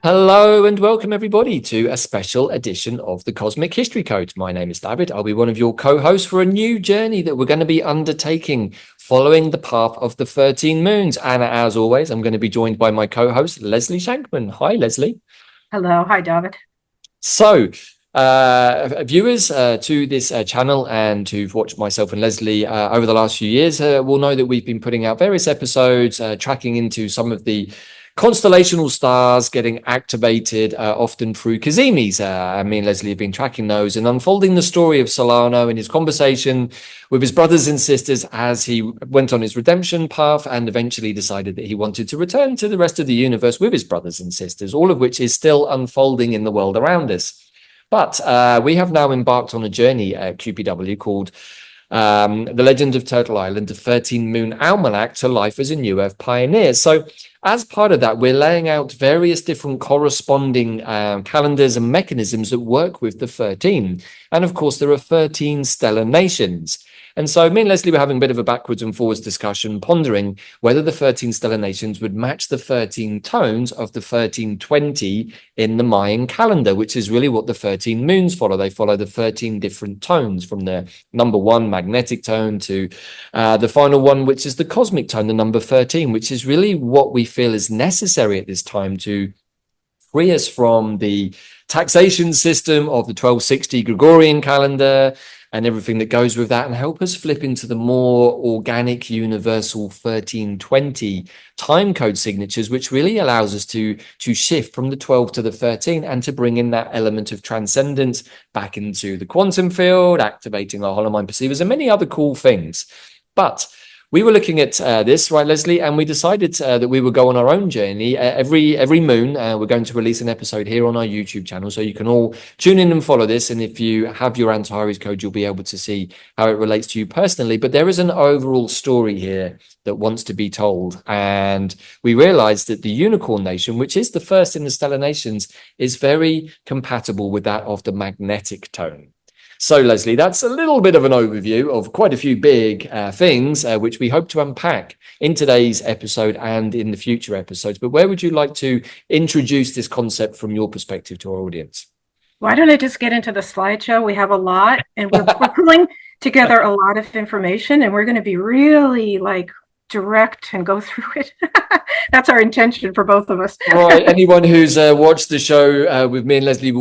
Hello and welcome everybody to a special edition of the Cosmic History Code. My name is David. I'll be one of your co-hosts for a new journey that we're going to be undertaking following the path of the 13 moons. And as always, I'm going to be joined by my co-host, Leslie Shankman. Hi, Leslie. Hello. Hi, David. So, viewers to this channel and who've watched myself and Leslie over the last few years will know that we've been putting out various episodes tracking into some of the constellational stars getting activated often through Cazimis. Me and Leslie have been tracking those and unfolding the story of Solano and his conversation with his brothers and sisters as he went on his redemption path and eventually decided that he wanted to return to the rest of the universe with his brothers and sisters, all of which is still unfolding in the world around us. But we have now embarked on a journey at QPW called The Legend of Turtle Island, the 13 Moon Almanac to Life as a New Earth Pioneer. So as part of that, we're laying out various different corresponding calendars and mechanisms that work with the 13. And of course, there are 13 stellar nations. And so me and Leslie were having a bit of a backwards and forwards discussion, pondering whether the 13 stellar nations would match the 13 tones of the 1320 in the Mayan calendar, which is really what the 13 moons follow. They follow the 13 different tones from the number 1 magnetic tone to the final one, which is the cosmic tone, the number 13, which is really what we feel is necessary at this time to free us from the taxation system of the 1260 Gregorian calendar and everything that goes with that, and help us flip into the more organic, universal 1320 time code signatures, which really allows us to shift from the 12 to the 13 and to bring in that element of transcendence back into the quantum field, activating our hollow mind perceivers and many other cool things. But we were looking at this, right, Leslie, and we decided that we would go on our own journey. Every moon, we're going to release an episode here on our YouTube channel, so you can all tune in and follow this. And if you have your Antares code, you'll be able to see how it relates to you personally. But there is an overall story here that wants to be told. And we realized that the Unicorn Nation, which is the first in the stellar nations, is very compatible with that of the magnetic tone. So, Leslie, that's a little bit of an overview of quite a few big things, which we hope to unpack in today's episode and in the future episodes. But where would you like to introduce this concept from your perspective to our audience? Why don't I just get into the slideshow? We have a lot, and we're pulling together a lot of information, and we're going to be really direct and go through it. That's our intention for both of us. Right. Anyone who's watched the show with me and Leslie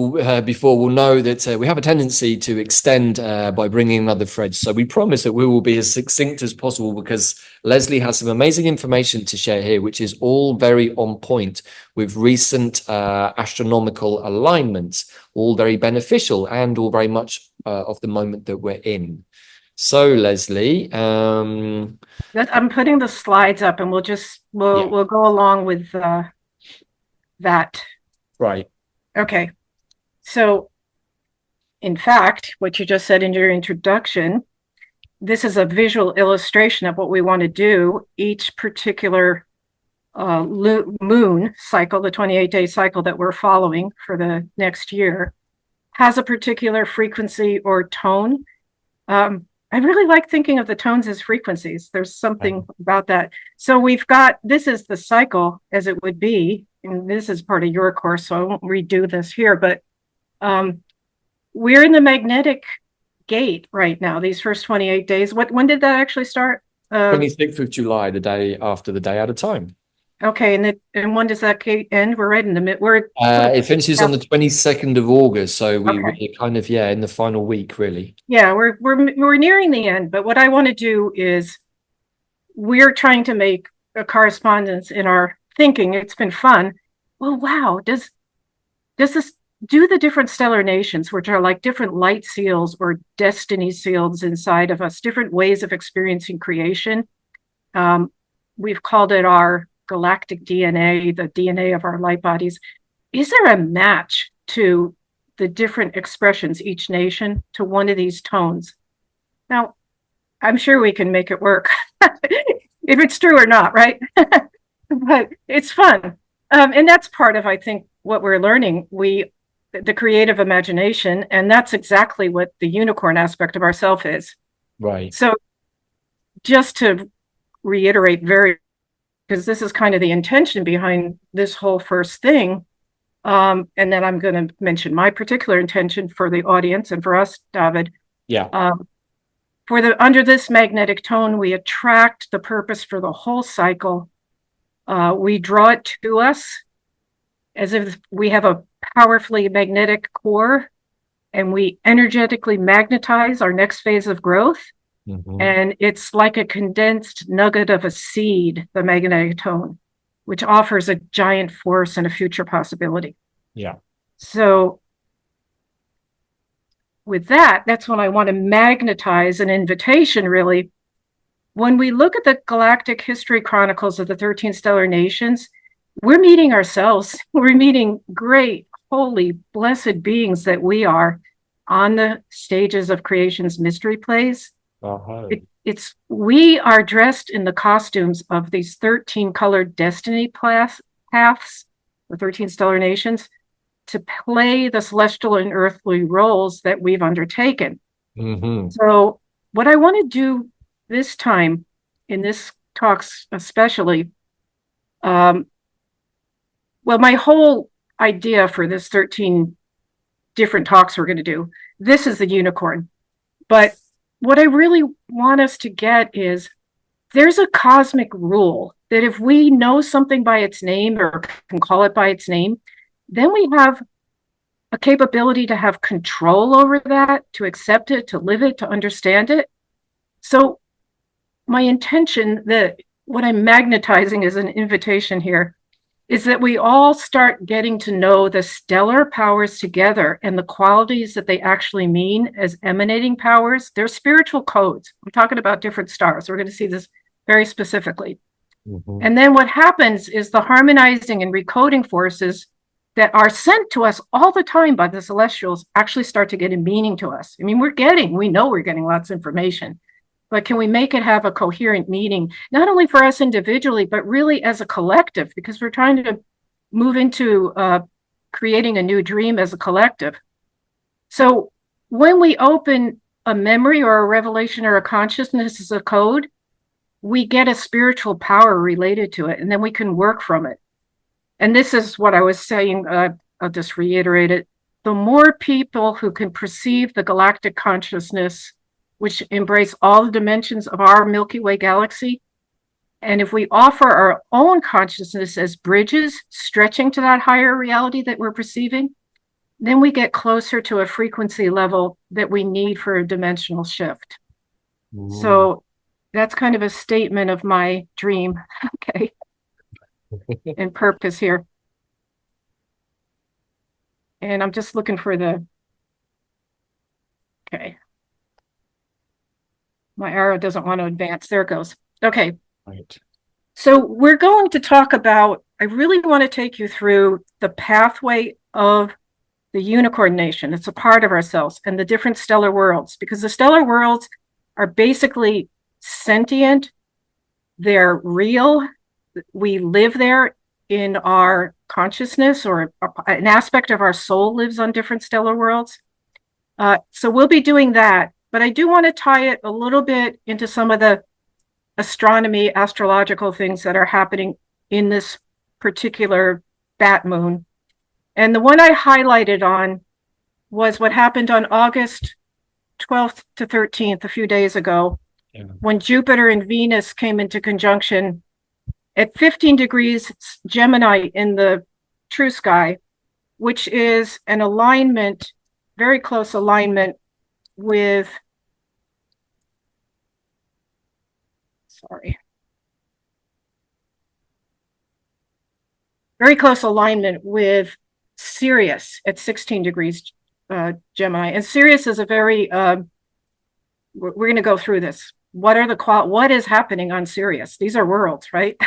before will know that we have a tendency to extend by bringing in other threads. So we promise that we will be as succinct as possible because Leslie has some amazing information to share here, which is all very on point with recent astronomical alignments, all very beneficial and all very much of the moment that we're in. So, Leslie, I'm putting the slides up, and we'll go along with that. Right. Okay. So, in fact, what you just said in your introduction, this is a visual illustration of what we want to do. Each particular moon cycle, the 28-day cycle that we're following for the next year, has a particular frequency or tone. I really like thinking of the tones as frequencies. There's something about that. So this is the cycle as it would be, and this is part of your course, so I won't redo this here, but we're in the magnetic gate right now, these first 28 days. When did that actually start? 26th of July, the day after the day out of time. Okay, and when does that gate end? We're right in the mid. It finishes on the 22nd of August, so we're kind of in the final week, really. Yeah, we're nearing the end. But what I want to do is we're trying to make a correspondence in our thinking. It's been fun. Well, wow, does this do the different stellar nations, which are like different light seals or destiny seals inside of us, different ways of experiencing creation? We've called it our galactic DNA, the DNA of our light bodies. Is there a match to the different expressions, each nation, to one of these tones? Now, I'm sure we can make it work, if it's true or not, right? But it's fun. And that's part of, I think, what we're learning. The creative imagination, and that's exactly what the unicorn aspect of ourself is. Right. So just to reiterate because this is kind of the intention behind this whole first thing, And then I'm going to mention my particular intention for the audience and for us, David. Yeah. Under this magnetic tone, we attract the purpose for the whole cycle. We draw it to us as if we have a powerfully magnetic core, and we energetically magnetize our next phase of growth. Mm-hmm. And it's like a condensed nugget of a seed, the magnetic tone, which offers a giant force and a future possibility. Yeah. So with that, that's when I want to magnetize an invitation, really. When we look at the galactic history chronicles of the 13 stellar nations, we're meeting ourselves. We're meeting great, holy, blessed beings that we are on the stages of creation's mystery plays. Uh-huh. We are dressed in the costumes of these 13 colored destiny paths, the 13 stellar nations, to play the celestial and earthly roles that we've undertaken. Mm-hmm. So what I want to do this time, in this talks especially, well, my whole idea for this 13 different talks we're going to do, this is the unicorn. But what I really want us to get is there's a cosmic rule that if we know something by its name or can call it by its name, then we have a capability to have control over that, to accept it, to live it, to understand it. So my intention, that what I'm magnetizing as an invitation here, is that we all start getting to know the stellar powers together and the qualities that they actually mean as emanating powers. They're spiritual codes. I'm talking about different stars. We're going to see this very specifically. Mm-hmm. And then what happens is the harmonizing and recoding forces that are sent to us all the time by the celestials actually start to get a meaning to us. I mean, we know we're getting lots of information, but can we make it have a coherent meaning, not only for us individually, but really as a collective, because we're trying to move into creating a new dream as a collective. So when we open a memory or a revelation or a consciousness as a code, we get a spiritual power related to it, and then we can work from it. And this is what I was saying, I'll just reiterate it. The more people who can perceive the galactic consciousness, which embrace all the dimensions of our Milky Way galaxy, and if we offer our own consciousness as bridges, stretching to that higher reality that we're perceiving, then we get closer to a frequency level that we need for a dimensional shift. Ooh. So that's kind of a statement of my dream. Okay. And purpose here. And I'm just looking for okay. My arrow doesn't want to advance. There it goes. Okay. Right. So we're going to talk about, I really want to take you through the pathway of the unicorn nation. It's a part of ourselves and the different stellar worlds, because the stellar worlds are basically sentient. They're real. We live there in our consciousness, or an aspect of our soul lives on different stellar worlds. So we'll be doing that, but I do want to tie it a little bit into some of the astronomy, astrological things that are happening in this particular bat moon. And the one I highlighted on was what happened on August 12th to 13th, a few days ago, when Jupiter and Venus came into conjunction at 15 degrees Gemini in the true sky, which is an alignment, very close alignment with, very close alignment with Sirius at 16 degrees Gemini. And Sirius is a very, we're going to go through this. What is happening on Sirius? These are worlds, right?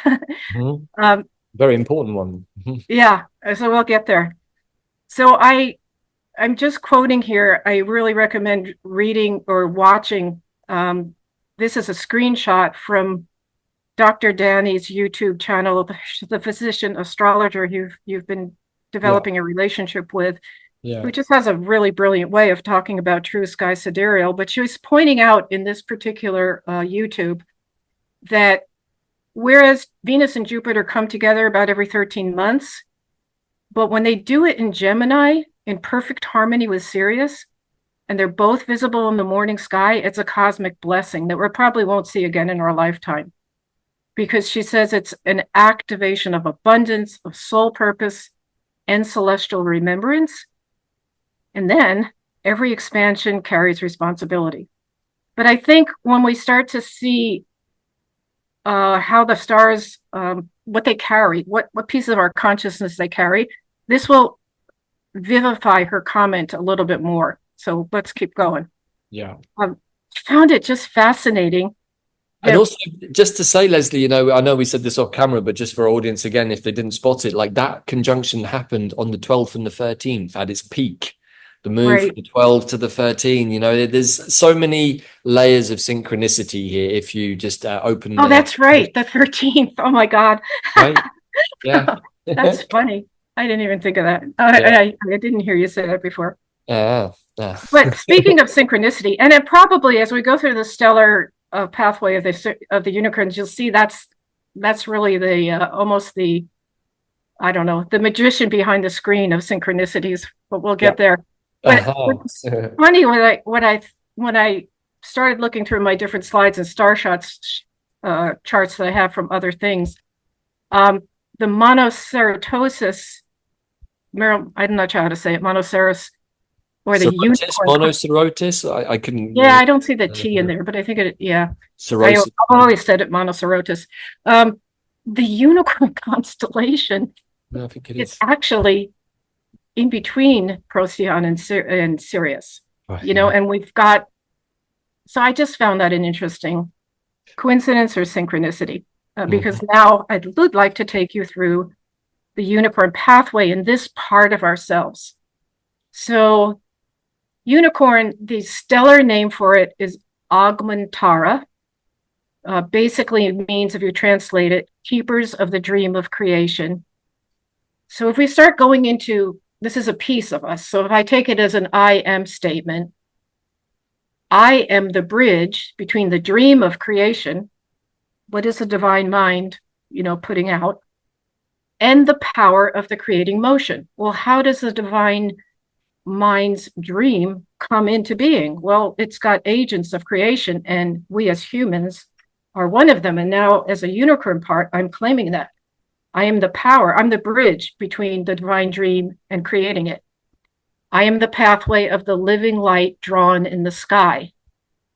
Mm-hmm. Very important one. Yeah, so we'll get there. So I'm just quoting here. I really recommend reading or watching. This is a screenshot from Dr. Dani's YouTube channel, the physician astrologer you've been developing a relationship with. Yeah. Who just has a really brilliant way of talking about true sky sidereal. But she was pointing out in this particular YouTube that whereas Venus and Jupiter come together about every 13 months, But when they do it in Gemini, in perfect harmony with Sirius, and they're both visible in the morning sky, it's a cosmic blessing that we probably won't see again in our lifetime. Because she says it's an activation of abundance, of soul purpose, and celestial remembrance. And then every expansion carries responsibility. But I think when we start to see how the stars, what they carry, what piece of our consciousness they carry, this will vivify her comment a little bit more. So let's keep going. Yeah. Found it just fascinating. And also, just to say, Leslie, you know, I know we said this off camera, but just for our audience again, if they didn't spot it, like that conjunction happened on the 12th and the 13th at its peak. The move from the 12 to the 13, you know, there's so many layers of synchronicity here if you just open. Oh, that's right. The 13th. Oh, my God. Right? Yeah. That's funny. I didn't even think of that. Yeah. I didn't hear you say that before. Yeah. But speaking of synchronicity, and it probably, as we go through the stellar pathway of the unicorns, you'll see that's really the almost the, I don't know, the magician behind the screen of synchronicities. But we'll get there. But it's funny when I started looking through my different slides and star shots charts that I have from other things, the Monocerotis, I'm not sure how to say it, Monoceros, or the unicorn. Monocerotis? I couldn't. Yeah, I don't see the T in there, but I think it, yeah. Cirrhosis. I've always said it Monocerotis. The unicorn constellation, No, I think it it's is. actually in between Procyon and Sirius, Oh, you know, and we've got, so I just found that an interesting coincidence or synchronicity, because now I would like to take you through the unicorn pathway in this part of ourselves. So unicorn, the stellar name for it is Augmentara. Basically, it means, if you translate it, keepers of the dream of creation. So if we start going into, this is a piece of us. So if I take it as an I am statement, I am the bridge between the dream of creation, what is the divine mind, you know, putting out, and the power of the creating motion. Well, how does the divine mind's dream come into being? Well, it's got agents of creation, and we as humans are one of them. And now, as a unicorn part, I'm claiming that I am the power. I'm the bridge between the divine dream and creating it. I am the pathway of the living light drawn in the sky.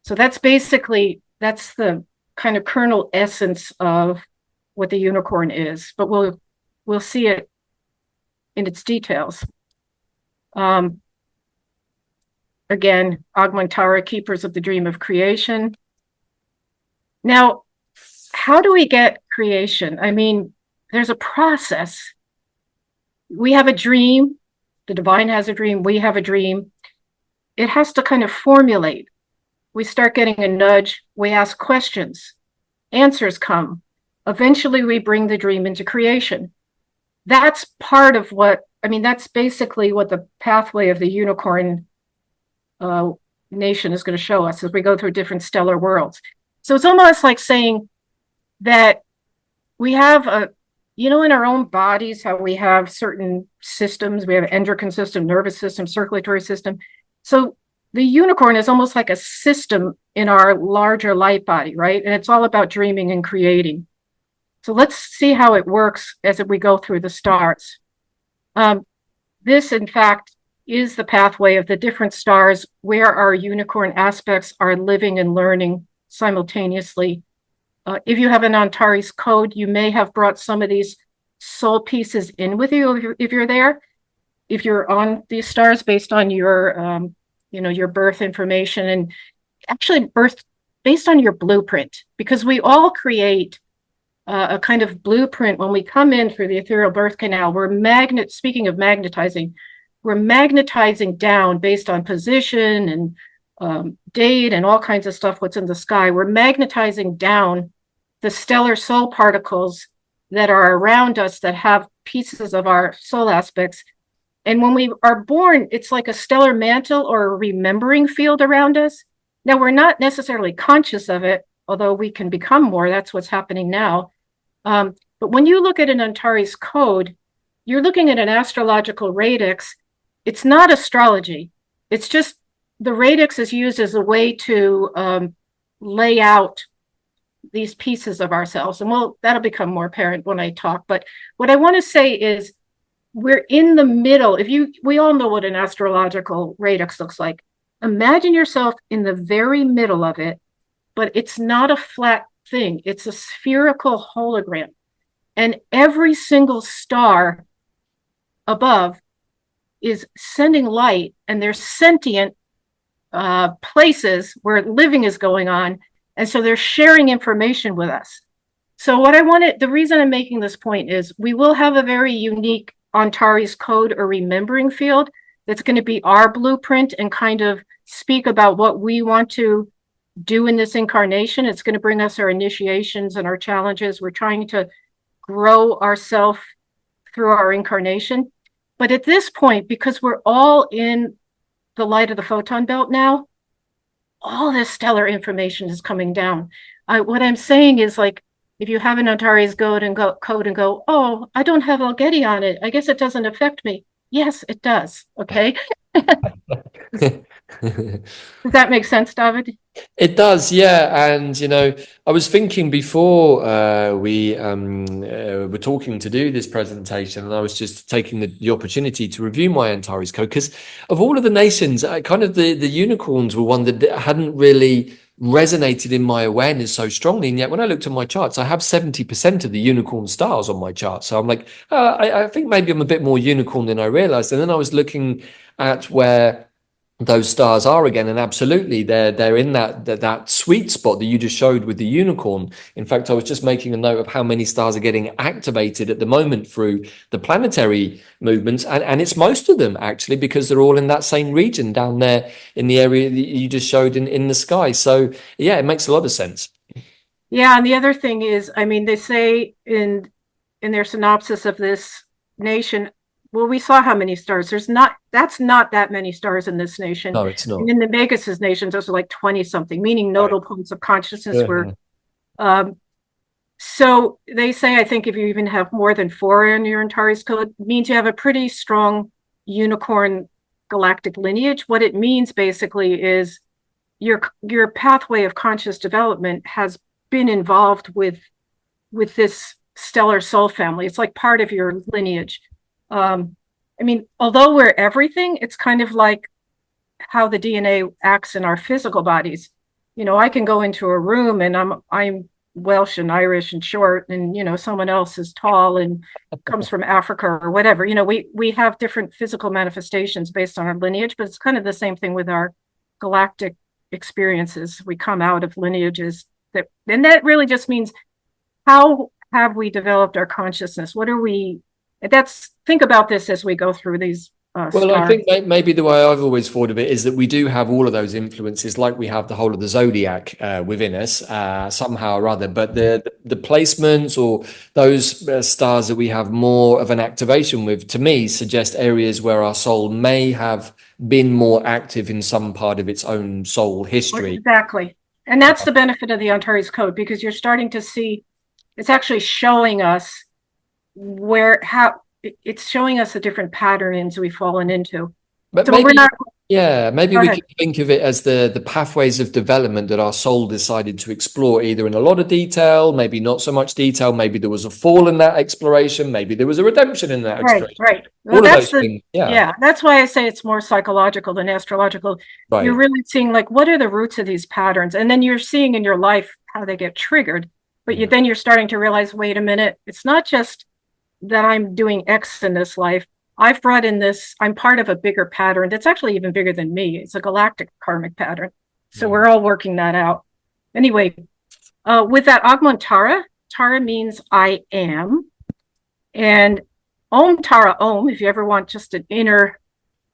So that's basically, that's the kind of kernel essence of what the unicorn is, but we'll see it in its details. Again, Augmentara, keepers of the dream of creation. Now, how do we get creation? I mean, there's a process. We have a dream. The divine has a dream. We have a dream. It has to kind of formulate. We start getting a nudge. We ask questions. Answers come. Eventually, we bring the dream into creation. That's part of what, I mean, that's basically what the pathway of the unicorn nation is going to show us as we go through different stellar worlds. So it's almost like saying that we have a, you know, in our own bodies, how we have certain systems, we have endocrine system, nervous system, circulatory system. So the unicorn is almost like a system in our larger light body, right? And it's all about dreaming and creating. So let's see how it works as we go through the stars. This, in fact, is the pathway of the different stars where our unicorn aspects are living and learning simultaneously. If you have an Antares code, you may have brought some of these soul pieces in with you if you're there. If you're on these stars based on your, you know, your birth information, and actually birth based on your blueprint, because we all create a kind of blueprint when we come in through the ethereal birth canal. We're speaking of magnetizing, we're magnetizing down based on position and date and all kinds of stuff, what's in the sky. We're magnetizing down the stellar soul particles that are around us that have pieces of our soul aspects. And when we are born, it's like a stellar mantle or a remembering field around us. Now, we're not necessarily conscious of it, although we can become more. That's what's happening now. But when you look at an Antares code, you're looking at an astrological radix. It's not astrology. It's just the radix is used as a way to lay out these pieces of ourselves. And that'll become more apparent when I talk. But what I want to say is we're in the middle. We all know what an astrological radix looks like. Imagine yourself in the very middle of it, but it's not a flat thing. It's a spherical hologram. And every single star above is sending light, and there's sentient places where living is going on. And so they're sharing information with us. So the reason I'm making this point is we will have a very unique Antares code or remembering field that's going to be our blueprint and kind of speak about what we want to do in this incarnation. It's going to bring us our initiations and our challenges. We're trying to grow ourselves through our incarnation. But at this point, because we're all in the light of the photon belt now, all this stellar information is coming down. What I'm saying is, like, if you have an Antares code and go, oh, I don't have Algedi on it, I guess it doesn't affect me. Yes, it does. Okay. Does that make sense, David? It does, yeah. And, I was thinking before we were talking to do this presentation, and I was just taking the opportunity to review my Antares code, because of all of the nations, kind of the unicorns were one that hadn't really resonated in my awareness so strongly. And yet when I looked at my charts, I have 70% of the unicorn stars on my chart. So I'm like, I think maybe I'm a bit more unicorn than I realized. And then I was looking at where those stars are again, and absolutely they're in that sweet spot that you just showed with the unicorn. In fact, I was just making a note of how many stars are getting activated at the moment through the planetary movements, and it's most of them actually, because they're all in that same region down there in the area that you just showed in the sky. So yeah, it makes a lot of sense. Yeah, and the other thing is, I mean, they say in their synopsis of this nation, well, we saw how many stars. That's not that many stars in this nation. No, it's not. And in the Magus' nations, those are like 20 something, meaning nodal points of consciousness were. So they say, I think if you even have more than 4 in your Antares code, it means you have a pretty strong unicorn galactic lineage. What it means basically is your pathway of conscious development has been involved with this stellar soul family. It's like part of your lineage. I mean, although we're everything, it's kind of like how the DNA acts in our physical bodies. I can go into a room and I'm Welsh and Irish and short, and someone else is tall and comes from Africa or whatever. We have different physical manifestations based on our lineage, but it's kind of the same thing with our galactic experiences. We come out of lineages and that really just means, how have we developed our consciousness? Think about this as we go through these Well, stars. I think maybe the way I've always thought of it is that we do have all of those influences, like we have the whole of the zodiac within us somehow or other. But the placements or those stars that we have more of an activation with, to me, suggest areas where our soul may have been more active in some part of its own soul history. Exactly. And that's the benefit of the Antares code, because you're starting to see, it's actually showing us it's showing us the different patterns we've fallen into. But so maybe we could think of it as the pathways of development that our soul decided to explore, either in a lot of detail, maybe not so much detail, maybe there was a fall in that exploration, maybe there was a redemption in that exploration. Right. Well, that's things. Yeah, that's why I say it's more psychological than astrological. Right. You're really seeing, like, what are the roots of these patterns? And then you're seeing in your life how they get triggered. But then you're starting to realize, wait a minute, it's not just that I'm doing X in this life. I've brought in this, I'm part of a bigger pattern that's actually even bigger than me. It's a galactic karmic pattern. So we're all working that out. Anyway, with that Agman Tara, Tara means I am. And Om Tara Om, if you ever want just an inner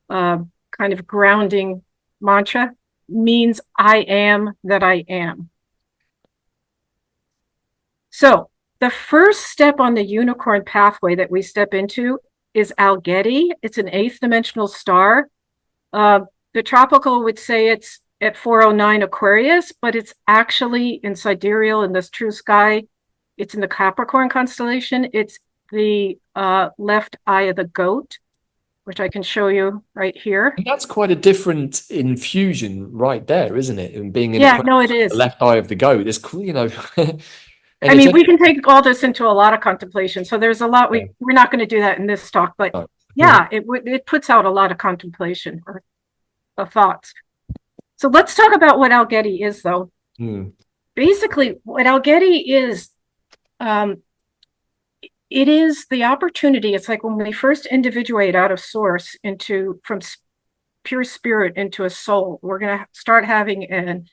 kind of grounding mantra, means I am that I am. So the first step on the unicorn pathway that we step into is Algedi. It's an 8th dimensional star. The tropical would say it's at 409 Aquarius, but it's actually in sidereal in this true sky. It's in the Capricorn constellation. It's the left eye of the goat, which I can show you right here. And that's quite a different infusion right there, isn't it? And being in Yeah, no, it is. the left eye of the goat, it's cool, you know. I mean, we can take all this into a lot of contemplation. So there's a lot we're not going to do that in this talk, but yeah, it puts out a lot of contemplation or thoughts. So let's talk about what Algedi is, though. Basically, what Algedi is, it is the opportunity. It's like when we first individuate out of source from pure spirit into a soul, we're going to start having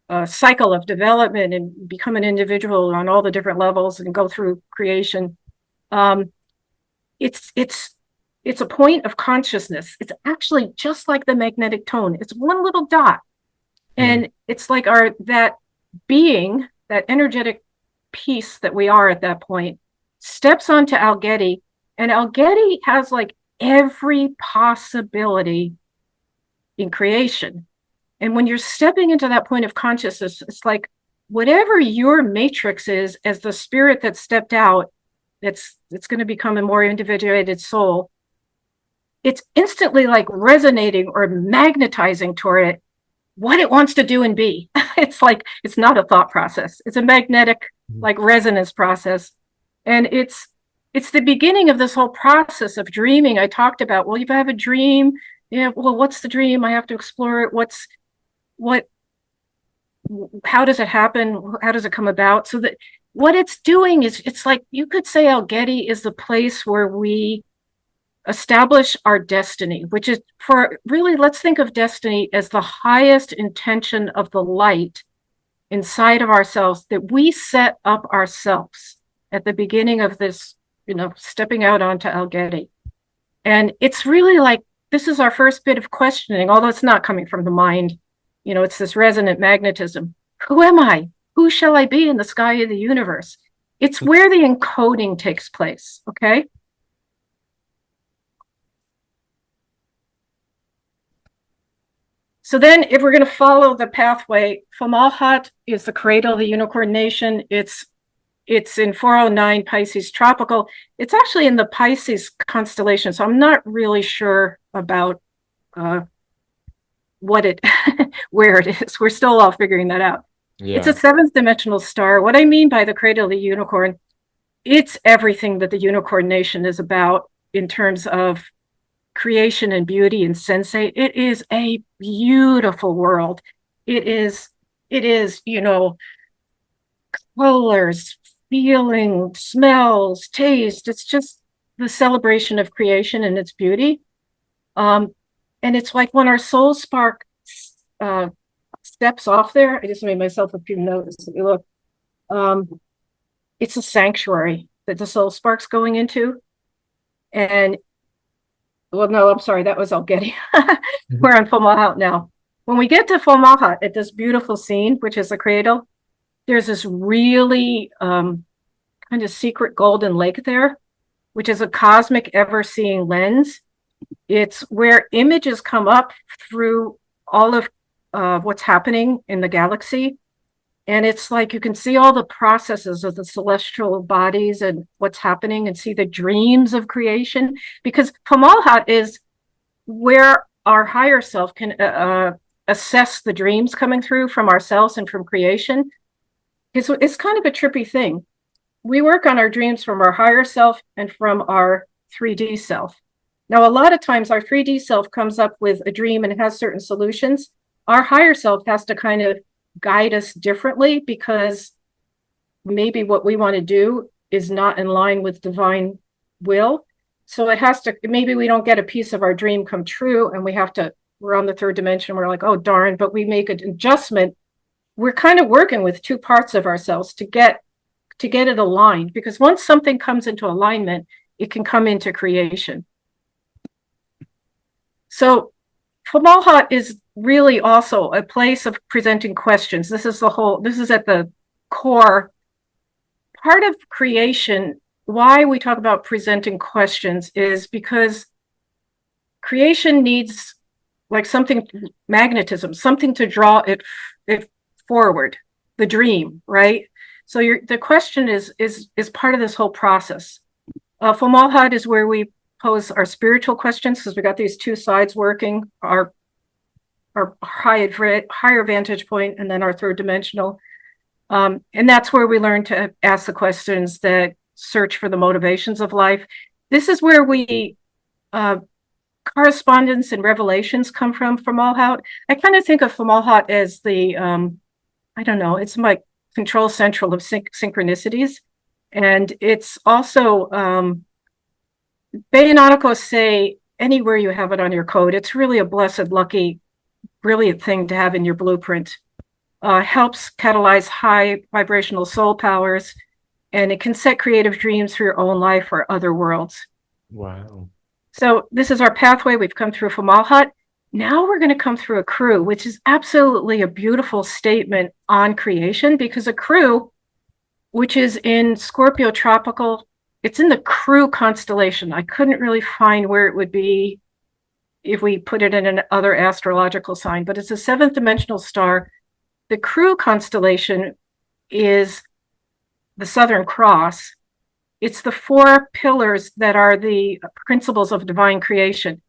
a cycle of development and become an individual on all the different levels and go through creation. It's a point of consciousness. It's actually just like the magnetic tone. It's one little dot, and it's like that being, that energetic piece that we are at that point, steps onto Algedi, and Algedi has like every possibility in creation. And when you're stepping into that point of consciousness, it's like whatever your matrix is as the spirit that stepped out, it's going to become a more individuated soul. It's instantly like resonating or magnetizing toward it what it wants to do and be. It's like, it's not a thought process. It's a magnetic like resonance process. And it's the beginning of this whole process of dreaming. I talked about, well, if I have a dream, yeah, well, what's the dream? I have to explore it. How does it happen? How does it come about? So that what it's doing is, it's like, you could say Algedi is the place where we establish our destiny, which is let's think of destiny as the highest intention of the light inside of ourselves that we set up ourselves at the beginning of this, stepping out onto Algedi. And it's really like, this is our first bit of questioning, although it's not coming from the mind. It's this resonant magnetism. Who am I? Who shall I be in the sky of the universe? It's where the encoding takes place, okay? So then if we're going to follow the pathway, Fomalhaut is the cradle of the unicorn nation. It's in 409 Pisces tropical. It's actually in the Pisces constellation. So I'm not really sure about where it is. We're still all figuring that out. Yeah. It's a seventh dimensional star. What I mean by the cradle of the unicorn, it's everything that the unicorn nation is about in terms of creation and beauty and sensate. It is a beautiful world. It is, colors, feeling, smells, taste. It's just the celebration of creation and its beauty. And it's like when our soul spark steps off there. I just made myself a few notes. Look, it's a sanctuary that the soul spark's going into. And well, no, I'm sorry, that was Algedi. We're on Fomalhaut now. When we get to Fomalhaut at this beautiful scene, which is the cradle, there's this really kind of secret golden lake there, which is a cosmic ever-seeing lens. It's where images come up through all of what's happening in the galaxy. And it's like you can see all the processes of the celestial bodies and what's happening and see the dreams of creation. Because Fomalhaut is where our higher self can assess the dreams coming through from ourselves and from creation. It's kind of a trippy thing. We work on our dreams from our higher self and from our 3D self. Now, a lot of times our 3D self comes up with a dream and it has certain solutions. Our higher self has to kind of guide us differently because maybe what we want to do is not in line with divine will. So it has to, maybe we don't get a piece of our dream come true and we're on the third dimension. We're like, oh, darn, but we make an adjustment. We're kind of working with two parts of ourselves to get it aligned, because once something comes into alignment, it can come into creation. So Fomalhaut is really also a place of presenting questions. This is at the core part of creation. Why we talk about presenting questions is because creation needs like magnetism, something to draw it forward, the dream, right? So the question is part of this whole process. Fomalhaut is where we pose our spiritual questions, because we got these two sides working, our higher vantage point, and then our third dimensional. And that's where we learn to ask the questions that search for the motivations of life. This is where we correspondence and revelations come from Fomalhaut. I kind of think of Fomalhaut as the I don't know, it's my control central of synchronicities. And it's also Bayonauticals say anywhere you have it on your code, it's really a blessed, lucky, brilliant thing to have in your blueprint. Helps catalyze high vibrational soul powers, and it can set creative dreams for your own life or other worlds. Wow. So this is our pathway. We've come through Fomalhaut. Now we're going to come through Acrux, which is absolutely a beautiful statement on creation, because Acrux, which is in Scorpio tropical, it's in the Acrux constellation. I couldn't really find where it would be if we put it in another astrological sign, but it's a seventh dimensional star. The Acrux constellation is the Southern Cross. It's the four pillars that are the principles of divine creation.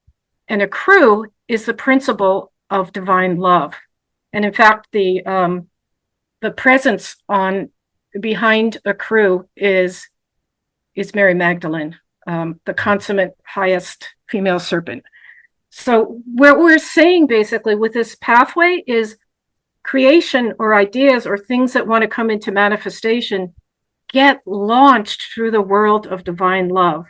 And Acrux is the principle of divine love. And in fact, the presence on behind Acrux is Mary Magdalene, the consummate highest female serpent. So what we're saying basically with this pathway is creation or ideas or things that want to come into manifestation get launched through the world of divine love.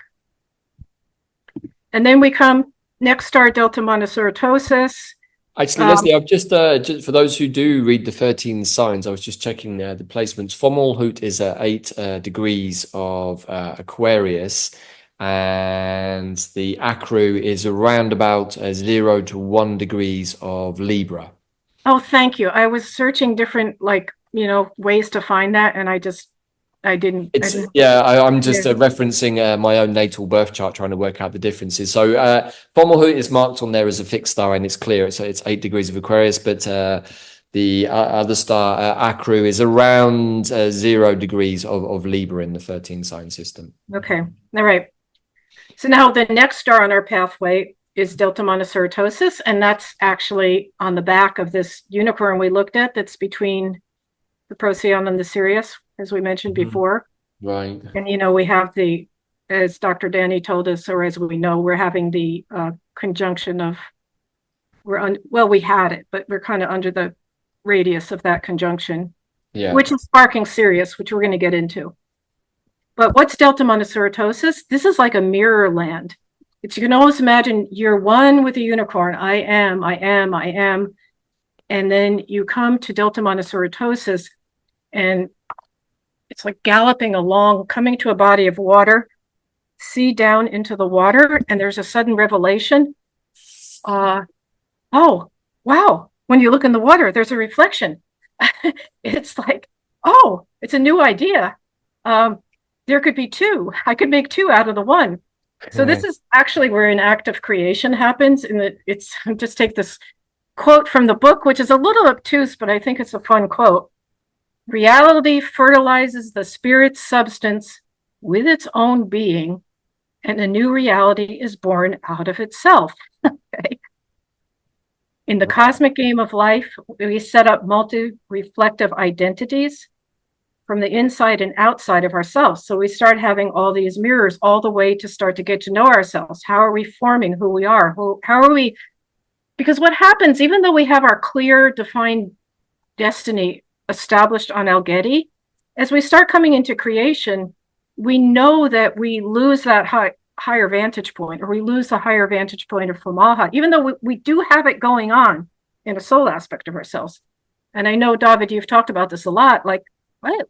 And then we come next star, Delta Monocerotis. Actually, Leslie, I've just for those who do read the 13 signs, I was just checking the placements. Fomalhaut is at 8 degrees of Aquarius, and the Acrux is around about 0 to 1 degrees of Libra. Oh, thank you. I was searching different, ways to find that, and I didn't. I'm just referencing my own natal birth chart, trying to work out the differences. So Fomalhaut is marked on there as a fixed star, and it's clear. It's 8 degrees of Aquarius, but the other star, Acrux, is around 0 degrees of Libra in the 13 sign system. Okay. All right. So now the next star on our pathway is Delta Monocerotis, and that's actually on the back of this unicorn we looked at that's between the Procyon and the Sirius, as we mentioned before. Right. And, we have as Dr. Dani told us, or as we know, we're having the conjunction of, we had it, but we're kind of under the radius of that conjunction, which is sparking Sirius, which we're going to get into. But what's Delta Monocerotis? This is like a mirror land. You can almost imagine you're one with a unicorn. I am. And then you come to Delta Monocerotis, and it's like galloping along, coming to a body of water, see down into the water, and there's a sudden revelation. Oh, wow. When you look in the water, there's a reflection. It's like, oh, it's a new idea. There could be two. I could make two out of the one. So this is actually where an act of creation happens. Just take this quote from the book, which is a little obtuse, but I think it's a fun quote. Reality fertilizes the spirit's substance with its own being, and a new reality is born out of itself. Okay. In the cosmic game of life, we set up multi-reflective identities from the inside and outside of ourselves. So we start having all these mirrors all the way to start to get to know ourselves. How are we forming who we are? How are we? Because what happens, even though we have our clear, defined destiny established on Algedi, as we start coming into creation, we know that we lose that higher vantage point, or we lose the higher vantage point of Fomalhaut, even though we do have it going on in a soul aspect of ourselves. And I know, David, you've talked about this a lot, like,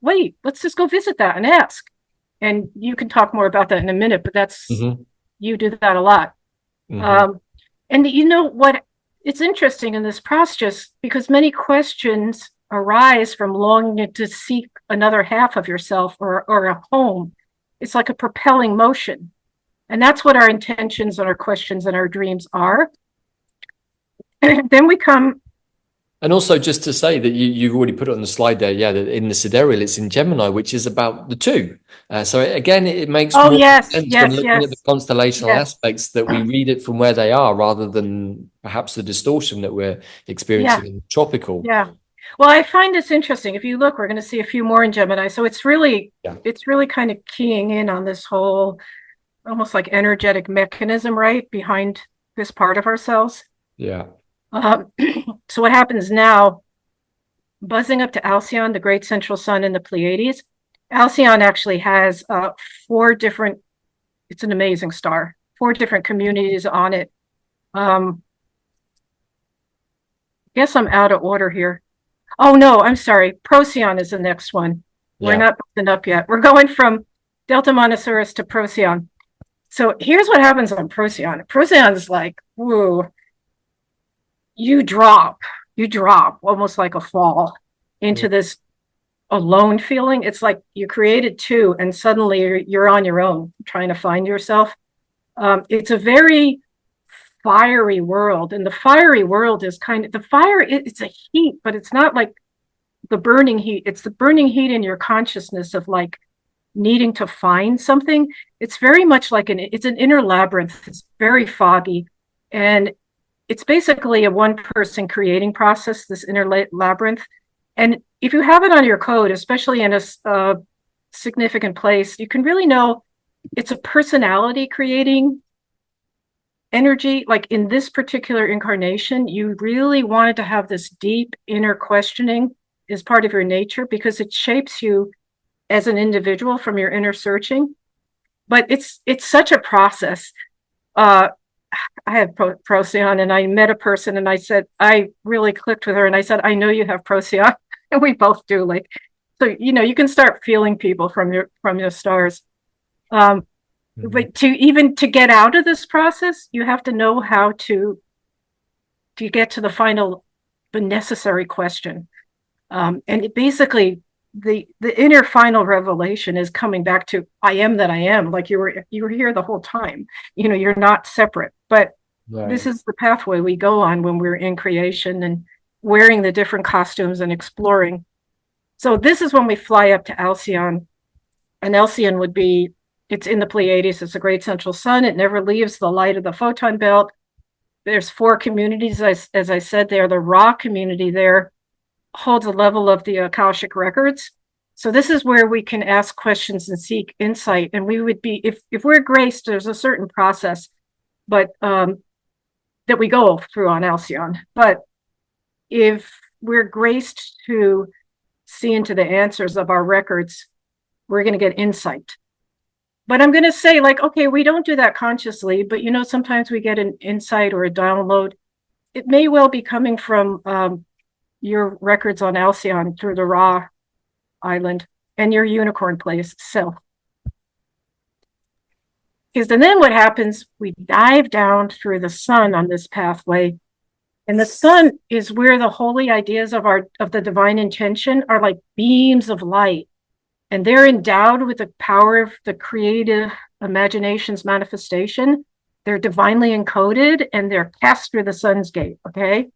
wait, let's just go visit that and ask. And you can talk more about that in a minute, but that's, you do that a lot. And you know what, it's interesting in this process, because many questions arise from longing to seek another half of yourself or a home. It's like a propelling motion. And that's what our intentions and our questions and our dreams are. And then we come And also just to say that you've already put it on the slide there, yeah, that in the sidereal it's in Gemini, which is about the two. So again, it makes Oh, more yes, sense when yes, looking at the yes, constellational yes. aspects that we read it from where they are, rather than perhaps the distortion that we're Yeah, experiencing in tropical. yeah. Well, I find this interesting. If you look, we're going to see a few more in Gemini. So Yeah, it's really kind of keying in on this whole almost like energetic mechanism, right, behind this part of ourselves. yeah, Um, so what happens now, buzzing up to Alcyone, the great central sun in the Pleiades. Alcyone actually has four different, it's an amazing star, four different communities on it. I guess I'm out of order here. Oh no, I'm sorry. Procyon is the next one. We're yeah. not buzzing up yet. We're going from Delta Monocerotis to Procyon. So here's what happens on Procyon. Procyon is like, whoa, you drop, almost like a fall into this alone feeling. It's like you created two and suddenly you're on your own trying to find yourself. It's a very fiery world, and the fiery world is kind of the fire. It's a heat, but it's not like the burning heat. It's the burning heat in your consciousness of like needing to find something. It's very much like it's an inner labyrinth. It's very foggy, and it's basically a one person creating process, this inner labyrinth. And if you have it on your code, especially in a significant place, you can really know it's a personality creating energy. Like in this particular incarnation, you really wanted to have this deep inner questioning as part of your nature because it shapes you as an individual from your inner searching. But it's such a process. I had Procyon, and I met a person, and I said I really clicked with her, and I said I know you have Procyon, and we both do. Like, so you can start feeling people from your stars. But to get out of this process, you have to know how to get to the necessary question. And it basically the inner final revelation is coming back to I am that I am. Like you were here the whole time. You're not separate. But this Right. is the pathway we go on when we're in creation and wearing the different costumes and exploring. So this is when we fly up to Alcyone. And Alcyone would be, it's in the Pleiades. It's a great central sun. It never leaves the light of the photon belt. There's four communities. As I said, they're the raw community there holds a level of the Akashic records. So this is where we can ask questions and seek insight. And we would be, if we're graced, there's a certain process, but that we go through on Alcyone. But if we're graced to see into the answers of our records, we're going to get insight. But I'm going to say, like, okay, we don't do that consciously, but sometimes we get an insight or a download. It may well be coming from your records on Alcyone through the Ra island and your unicorn place self. Because then what happens, we dive down through the sun on this pathway. And the sun is where the holy ideas of the divine intention are like beams of light. And they're endowed with the power of the creative imagination's manifestation. They're divinely encoded and they're cast through the sun's gate, okay?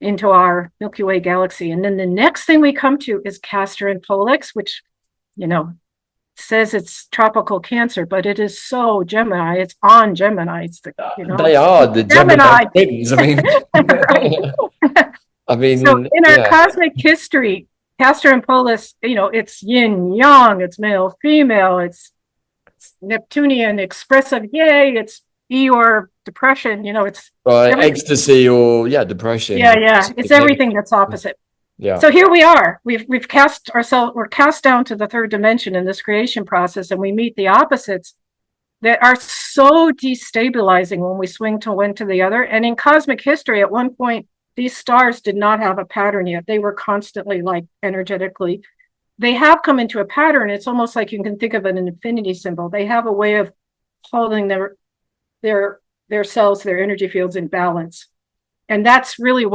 Into our Milky Way galaxy. And then the next thing we come to is Castor and Pollux, which, says it's tropical Cancer, but it is so Gemini. It's on Gemini. It's They are the Gemini Gemini. twins. I mean, Right. I So mean, in our yeah, cosmic history, Castor and Pollux, it's yin yang, it's male female, it's Neptunian expressive, yay, it's Eeyore depression, it's everything. ecstasy or depression. Yeah, it's everything that's opposite. Yeah, So here we are. We've cast ourselves. We're cast down to the third dimension in this creation process, and we meet the opposites that are so destabilizing when we swing to one to the other. And in cosmic history, at one point, these stars did not have a pattern yet. They were constantly, like, energetically. They have come into a pattern. It's almost like you can think of an infinity symbol. They have a way of holding their cells, their energy fields in balance. And that's really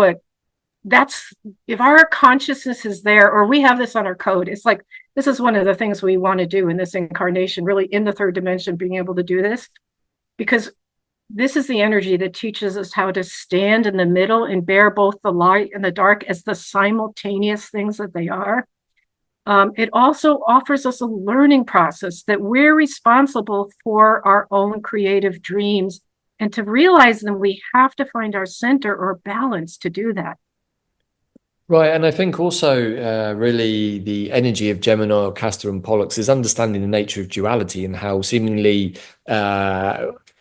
if our consciousness is there, or we have this on our code, it's like, this is one of the things we want to do in this incarnation, really in the third dimension, being able to do this, because this is the energy that teaches us how to stand in the middle and bear both the light and the dark as the simultaneous things that they are. It also offers us a learning process that we're responsible for our own creative dreams. And to realize them, we have to find our center or balance to do that. Right, and I think also really the energy of Gemini or Castor and Pollux is understanding the nature of duality and how seemingly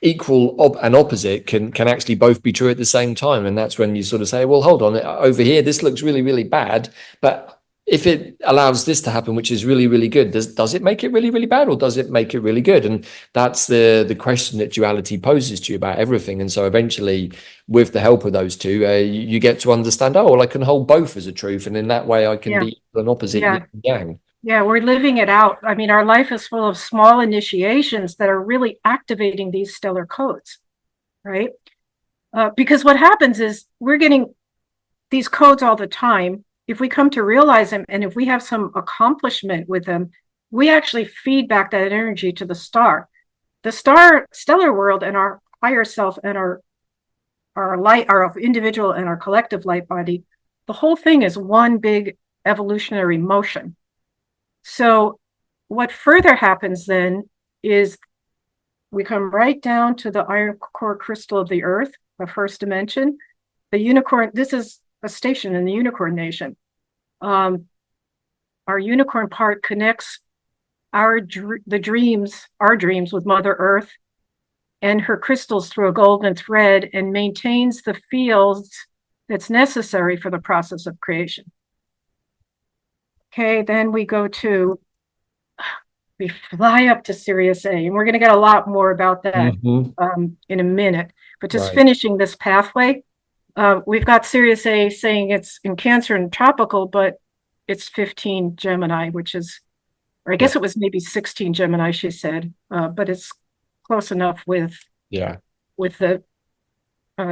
equal and opposite can actually both be true at the same time. And that's when you sort of say, well, hold on, over here, this looks really, really bad, but if it allows this to happen, which is really, really good, does it make it really, really bad, or does it make it really good? And that's the question that duality poses to you about everything. And so eventually, with the help of those two, you get to understand, oh, well, I can hold both as a truth, and in that way, I can be an opposite yin and yang. Yeah, we're living it out. I mean, our life is full of small initiations that are really activating these stellar codes, right? Because what happens is we're getting these codes all the time. If we come to realize them, and if we have some accomplishment with them, we actually feed back that energy to the star. The stellar world and our higher self and our light, our individual and our collective light body, the whole thing is one big evolutionary motion. So what further happens then is we come right down to the iron core crystal of the earth, the first dimension. The unicorn, this is a station in the unicorn nation. Our unicorn part connects our dreams with Mother Earth and her crystals through a golden thread, and maintains the fields that's necessary for the process of creation. Okay, then we fly up to Sirius A, and we're going to get a lot more about that in a minute. But just finishing this pathway, we've got Sirius A saying it's in Cancer and tropical, but it's 15 Gemini, which is, or I guess it was maybe 16 Gemini, she said, but it's close enough with the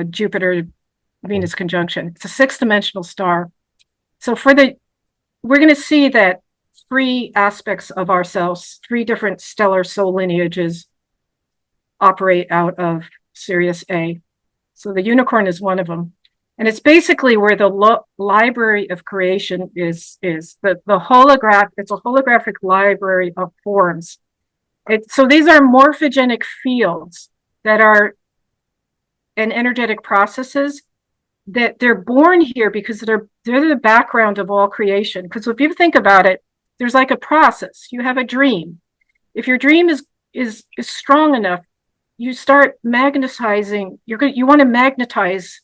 Jupiter-Venus conjunction. It's a six-dimensional star. So we're going to see that three aspects of ourselves, three different stellar soul lineages operate out of Sirius A. So the unicorn is one of them. And it's basically where the library of creation is the holograph. It's a holographic library of forms. So these are morphogenic fields that are and energetic processes that they're born here because they're the background of all creation. Because if you think about it, there's like a process. You have a dream. If your dream is strong enough, you start magnetizing. You want to magnetize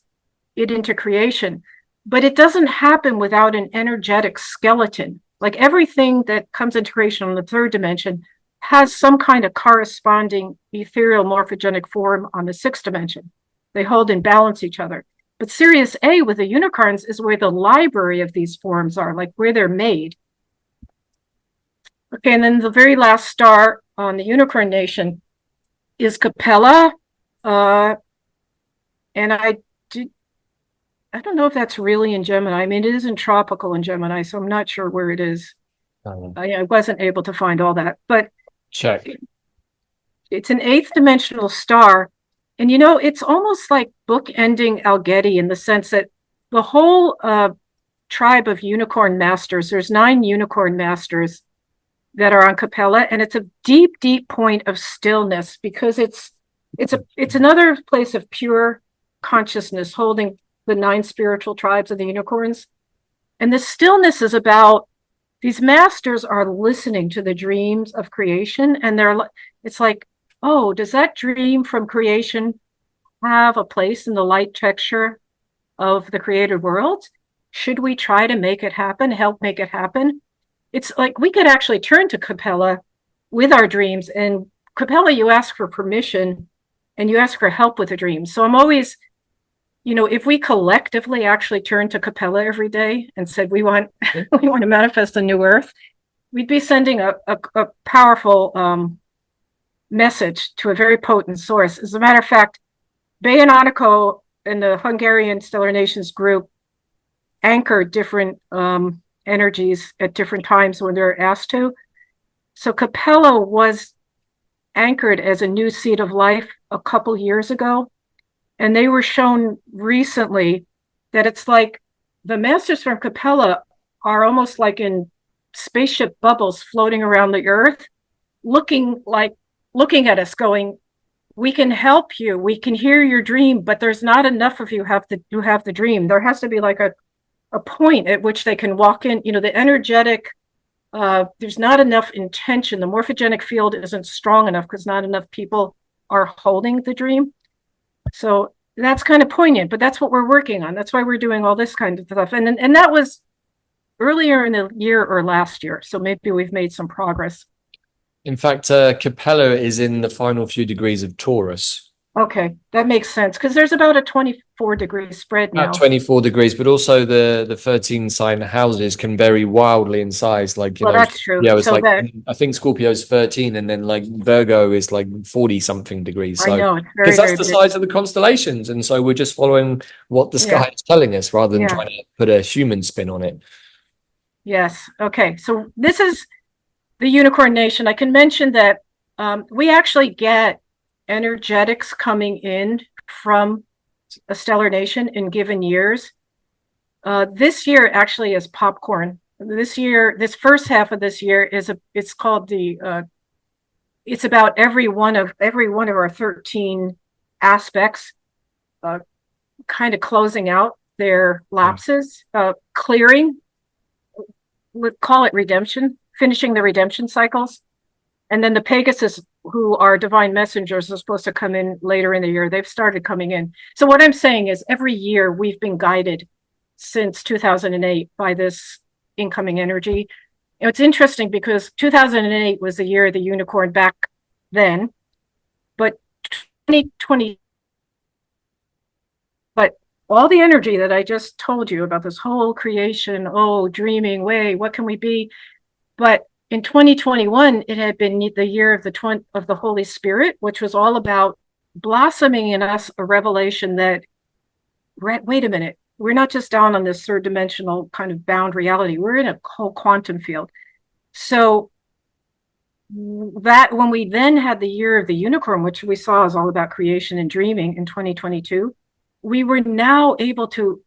it into creation, but it doesn't happen without an energetic skeleton. Like everything that comes into creation on the third dimension has some kind of corresponding ethereal morphogenic form on the sixth dimension. They hold and balance each other. But Sirius A with the unicorns is where the library of these forms are, like where they're made. Okay, and then the very last star on the unicorn nation is Capella. And I don't know if that's really in Gemini. I mean, it isn't tropical in Gemini, so I'm not sure where it is. I wasn't able to find all that, but check. It's an eighth dimensional star. And, it's almost like bookending Algedi in the sense that the whole tribe of unicorn masters, there's 9 unicorn masters that are on Capella, and it's a deep, deep point of stillness because it's another place of pure consciousness holding the 9 spiritual tribes of the unicorns. And the stillness is about these masters are listening to the dreams of creation, and it's like, oh, does that dream from creation have a place in the light texture of the created world? Should we try to make it happen, help make it happen? It's like we could actually turn to Capella with our dreams, and Capella, you ask for permission and you ask for help with the dreams. So I'm always, if we collectively actually turn to Capella every day and said we want to manifest a new earth, we'd be sending a powerful message to a very potent source. As a matter of fact, Bayonatico and the Hungarian Stellar Nations group anchored different energies at different times when they're asked to. So Capella was anchored as a new seed of life a couple years ago, and they were shown recently that it's like the masters from Capella are almost like in spaceship bubbles floating around the earth, looking at us going, we can help you, we can hear your dream, but there's not enough of you who have the dream. There has to be like a point at which they can walk in, the energetic, there's not enough intention. The morphogenic field isn't strong enough because not enough people are holding the dream. So that's kind of poignant, but that's what we're working on. That's why we're doing all this kind of stuff. And that was earlier in the year or last year. So maybe we've made some progress. In fact, Capella is in the final few degrees of Taurus. Okay, that makes sense because there's about a 24-degree spread now. About 24 degrees, but also the 13 sign houses can vary wildly in size. Like, well, that's true. Yeah, it's so like, I think Scorpio's 13, and then like Virgo is like 40 something degrees. So, I know, it's because that's very the big. size of the constellations. And so we're just following what the sky is telling us rather than trying to put a human spin on it. Yes. Okay. So this is the Unicorn Nation. I can mention that we actually get energetics coming in from a stellar nation in given years. This year actually is popcorn. This first half of this year it's called it's about every one of our 13 aspects, kind of closing out their lapses, clearing, we call it redemption, finishing the redemption cycles. And then the Pegasus, who are divine messengers, are supposed to come in later in the year. They've started coming in. So what I'm saying is every year we've been guided since 2008 by this incoming energy. And it's interesting because 2008 was the year of the unicorn back then, but 2020, but all the energy that I just told you about this whole creation, dreaming, what can we be? But in 2021, it had been the year of the Holy Spirit, which was all about blossoming in us a revelation that, wait a minute, we're not just down on this third dimensional kind of bound reality. We're in a whole quantum field. So that when we then had the year of the unicorn, which we saw is all about creation and dreaming in 2022, we were now able to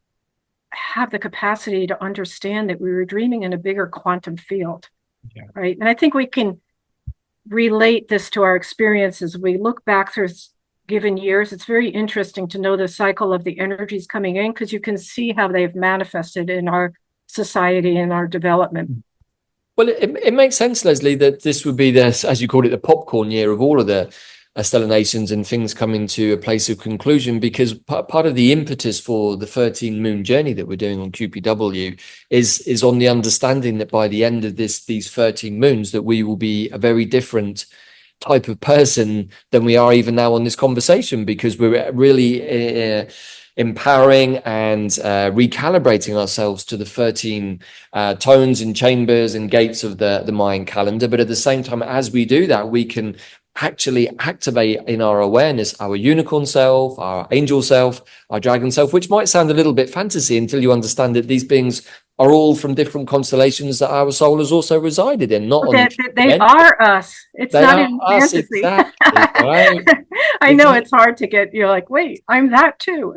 have the capacity to understand that we were dreaming in a bigger quantum field. Yeah. Right. And I think we can relate this to our experiences. We look back through given years. It's very interesting to know the cycle of the energies coming in because you can see how they've manifested in our society and our development. Well, it makes sense, Leslie, that this would be this, as you called it, the popcorn year of all of the stellar nations and things coming to a place of conclusion, because part of the impetus for the 13 moon journey that we're doing on QPW is on the understanding that by the end of these 13 moons that we will be a very different type of person than we are even now on this conversation, because we're really empowering and recalibrating ourselves to the 13 tones and chambers and gates of the Mayan calendar. But at the same time, as we do that, we can actually activate in our awareness our unicorn self, our angel self, our dragon self, which might sound a little bit fantasy until you understand that these beings are all from different constellations that our soul has also resided in. They are us. It's not in fantasy. Exactly, right? I know it's hard to get. You're like, wait, I'm that too.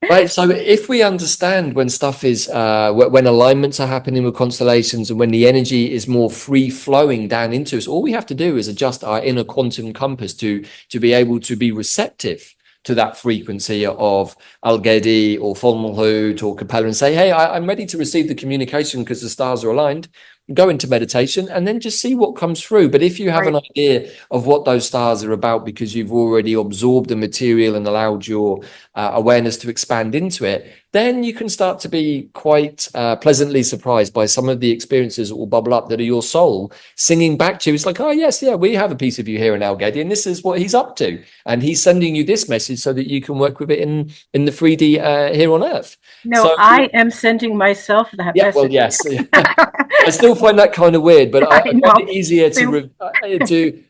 Right. So if we understand when stuff is, when alignments are happening with constellations and when the energy is more free flowing down into us, all we have to do is adjust our inner quantum compass to be able to be receptive to that frequency of Algedi or Fomalhaut or Capella and say, hey, I'm ready to receive the communication because the stars are aligned. Go into meditation and then just see what comes through. But if you have an idea of what those stars are about because you've already absorbed the material and allowed your awareness to expand into it, then you can start to be quite pleasantly surprised by some of the experiences that will bubble up that are your soul singing back to you. It's like, oh, yes, yeah, we have a piece of you here in Algedi, and this is what he's up to. And he's sending you this message so that you can work with it in the 3D here on Earth. No, so, I am sending myself that message. Well, yes. I still find that kind of weird, but I find it easier to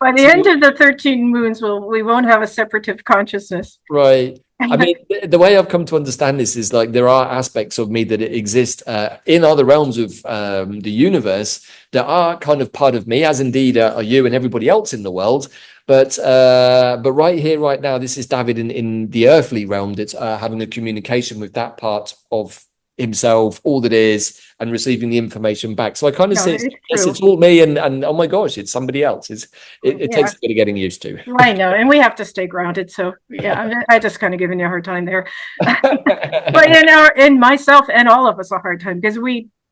by the end of the 13 moons, we won't have a separative consciousness. Right. I mean, the way I've come to understand this is like there are aspects of me that exist in other realms of the universe that are kind of part of me, as indeed are you and everybody else in the world. But right here, right now, this is David in the earthly realm that's having a communication with that part of himself, all that is, and receiving the information back. So I kind of No, say, it's yes, true. it's all me, and oh my gosh, it's somebody else. It Yeah, takes a bit of getting used to. I know, and we have to stay grounded. So yeah, I just kind of giving you a hard time there, but in myself and all of us a hard time because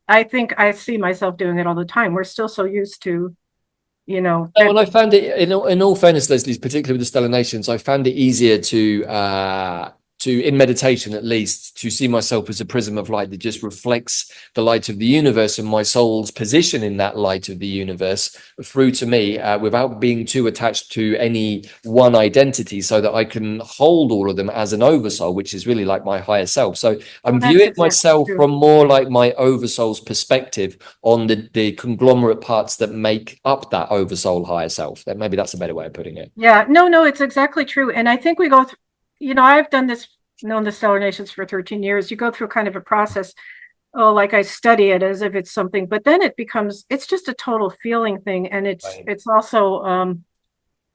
I think I see myself doing it all the time. We're still so used to, No, that. and I found it in all fairness, Leslie, particularly with the stellations, I found it easier to in meditation at least to see myself as a prism of light that just reflects the light of the universe and my soul's position in that light of the universe through to me without being too attached to any one identity, so that I can hold all of them as an oversoul, which is really like my higher self. So Well, I'm that's viewing exactly myself true. from more like my oversoul's perspective on the conglomerate parts that make up that oversoul higher self. That maybe that's a better way of putting it. Yeah, no, it's exactly true. And I think we go through, I've done this, known the stellar nations for 13 years. You go through kind of a process. Oh, like I study it as if it's something, but then it's just a total feeling thing. And Right. it's also,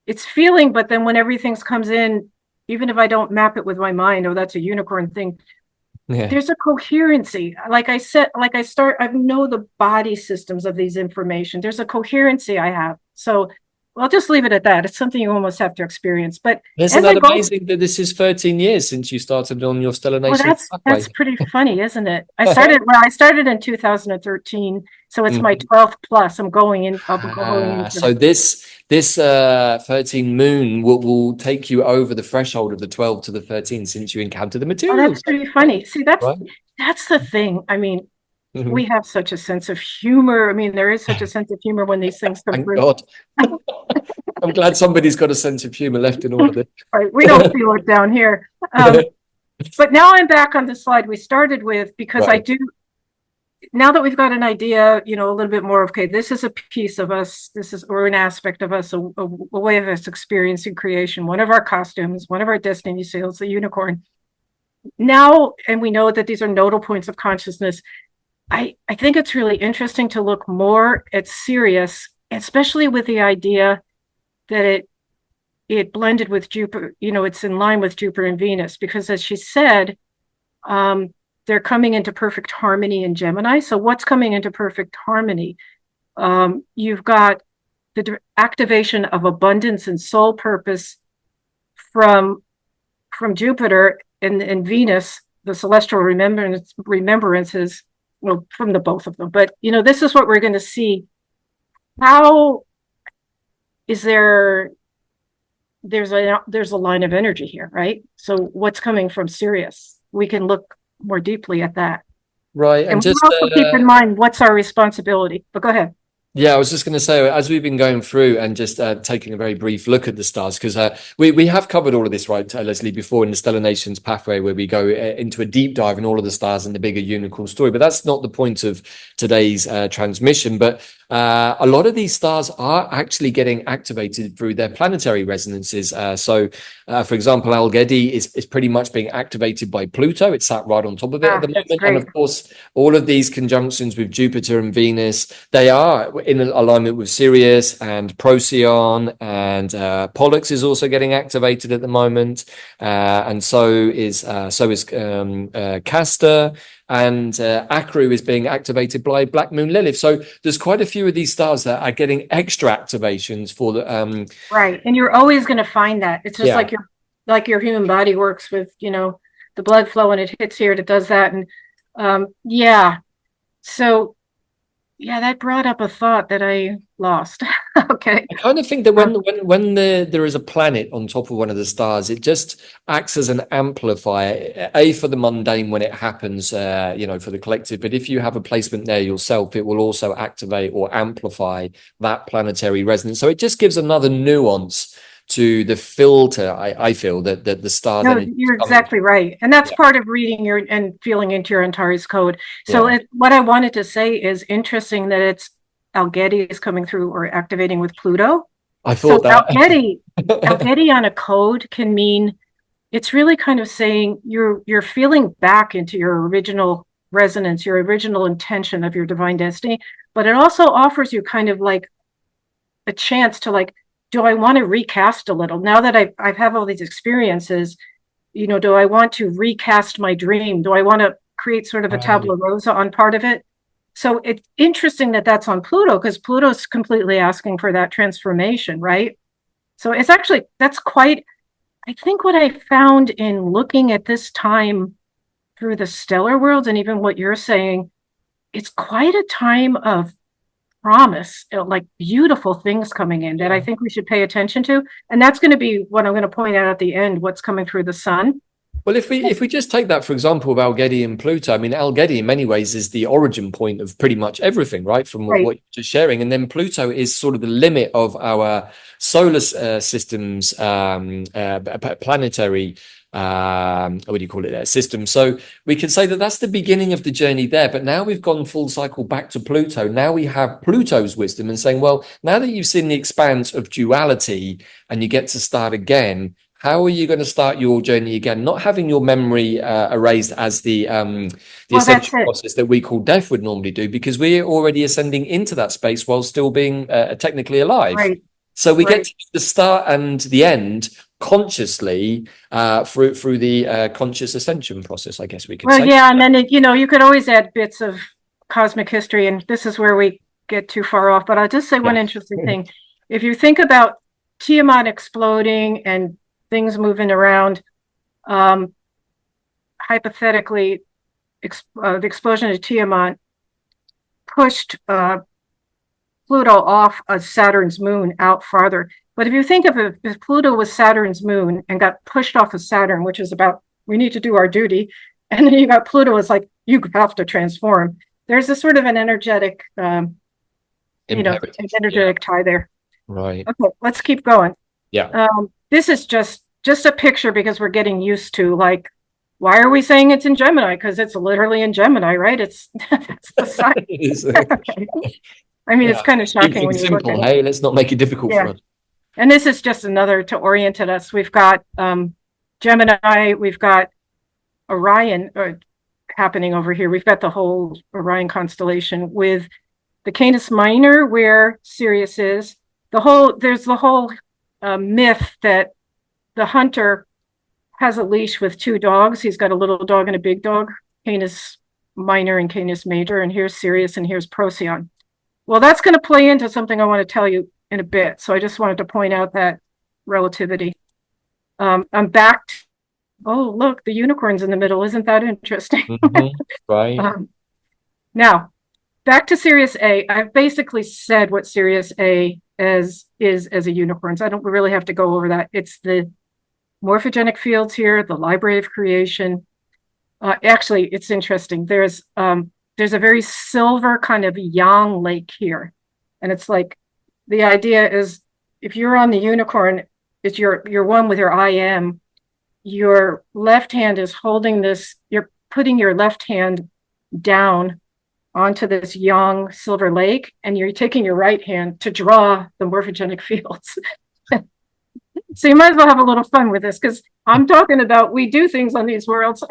it's feeling, but then when everything comes in, even if I don't map it with my mind, oh, that's a unicorn thing, Yeah. there's a coherency. Like I said, I know the body systems of these information. There's a coherency I have. So I'll just leave it at that. It's something you almost have to experience. But Isn't as I that go, amazing that this is 13 years since you started on your Stellar well, Nations that's pathway? pretty funny, isn't it? I started in 2013, so it's my Mhm. 12th plus. I'll be going into. So this 13 moon will take you over the threshold of the 12 to the 13 since you encounter the Oh, that's materials. pretty funny. See, Right? that's the thing. I mean, we Mhm. have such a sense of humor. I mean, there is such a sense of humor when these things come Thank through. God. I'm glad somebody's got a sense of humor left in all of this. Right, we don't feel it down here. But now I'm back on the slide we started with because I Right. do, now that we've got an idea, a little bit more of, okay, this is a piece of us, or an aspect of us, a way of us experiencing creation, one of our costumes, one of our destiny seals, the unicorn. Now, and we know that these are nodal points of consciousness. I think it's really interesting to look more at Sirius, especially with the idea that it blended with Jupiter, it's in line with Jupiter and Venus, because as she said, they're coming into perfect harmony in Gemini. So what's coming into perfect harmony? You've got the activation of abundance and soul purpose from Jupiter and Venus, the celestial remembrances, well, from the both of them. But this is what we're going to see. How is there's a line of energy here, right? So what's coming from Sirius? We can look more deeply at that. Right. And And we just also keep in mind what's our responsibility. But go ahead. yeah, I was just going to say, as we've been going through and just taking a very brief look at the stars, because we have covered all of this, right, Leslie, before in the Stellar Nations pathway, where we go into a deep dive in all of the stars and the bigger unicorn story. But that's not the point of today's transmission. But a lot of these stars are actually getting activated through their planetary resonances. For example, Algedi is pretty much being activated by Pluto. It's sat right on top of it at the That's moment. And great. of course, all of these conjunctions with Jupiter and Venus, they are in alignment with Sirius and Procyon, and Pollux is also getting activated at the moment, and so is Castor, and Acrux is being activated by Black Moon Lilith. So there's quite a few of these stars that are getting extra activations for the Right. And you're always going to find that. It's just yeah. like your human body works with, the blood flow and it hits here, it does that. And yeah. So yeah, that brought up a thought that I lost. Okay. I kind of think that Uh, there is a planet on top of one of the stars, it just acts as an amplifier, for the mundane when it happens, for the collective. But if you have a placement there yourself, it will also activate or amplify that planetary resonance. So it just gives another nuance to the filter. I feel that the stars no, energy is you're coming. exactly right. And that's Yeah, part of reading and feeling into your Antares code. So yeah. what I wanted to say is interesting that it's Algedi is coming through or activating with Pluto. I So thought that. Algedi on a code can mean it's really kind of saying you're feeling back into your original resonance, your original intention of your divine destiny, but it also offers you kind of like a chance to like, do I want to recast a little now that I've have all these experiences? You know, do I want to recast my dream? Do I want to create sort of a tabula rasa on part of it? So it's interesting that that's on Pluto, because Pluto's completely asking for that transformation, right? So it's actually, that's quite, I think what I found in looking at this time through the stellar worlds and even what you're saying, it's quite a time of promise, like beautiful things coming in that I think we should pay attention to. And that's going to be what I'm going to point out at the end, what's coming through the sun. Well, if we just take that, for example, of Algedi and Pluto, I mean, Algedi in many ways is the origin point of pretty much everything, right? From what you're just sharing. And then Pluto is sort of the limit of our solar system's planetary, what do you call it there, system. So we can say that that's the beginning of the journey there. But now we've gone full cycle back to Pluto. Now we have Pluto's wisdom and saying, well, now that you've seen the expanse of duality and you get to start again, how are you going to start your journey again? Not having your memory erased as the ascension process that we call death would normally do, because we're already ascending into that space while still being technically alive. Right. So we get to the start and the end consciously through the conscious ascension process, I guess we could say. Well, yeah, and then you could always add bits of cosmic history, and this is where we get too far off. But I'll just say one interesting thing: if you think about Tiamat exploding and things moving around, hypothetically, the explosion of Tiamat pushed Pluto off of Saturn's moon out farther. But if you think of it, if Pluto was Saturn's moon and got pushed off of Saturn, which is about, we need to do our duty, and then you got Pluto, it's like, you have to transform. There's a sort of an energetic, energetic tie there. Right. Okay, let's keep going. Yeah. This is just a picture because we're getting used to, like, why are we saying it's in Gemini? Because it's literally in Gemini, right? It's the sign. Okay. I mean, it's kind of shocking when you look at it. Hey, let's not make it difficult for us. And this is just another to orient us. We've got Gemini, we've got Orion happening over here. We've got the whole Orion constellation with the Canis Minor, where Sirius is. There's the whole myth that the hunter has a leash with two dogs. He's got a little dog and a big dog, Canis Minor and Canis Major, and here's Sirius and here's Procyon. Well, that's going to play into something I want to tell you in a bit. So I just wanted to point out that relativity. I'm back. Oh, look, the unicorn's in the middle. Isn't that interesting? Right. Now, back to Sirius A. I've basically said what Sirius A is as a unicorn. So I don't really have to go over that. It's the morphogenic fields here, the library of creation. Actually, it's interesting. There's a very silver kind of yang lake here. And it's like, the idea is if you're on the unicorn, it's you're one with your I am. Your left hand is holding this, you're putting your left hand down onto this yang silver lake, and you're taking your right hand to draw the morphogenic fields. So you might as well have a little fun with this, because I'm talking about, we do things on these worlds.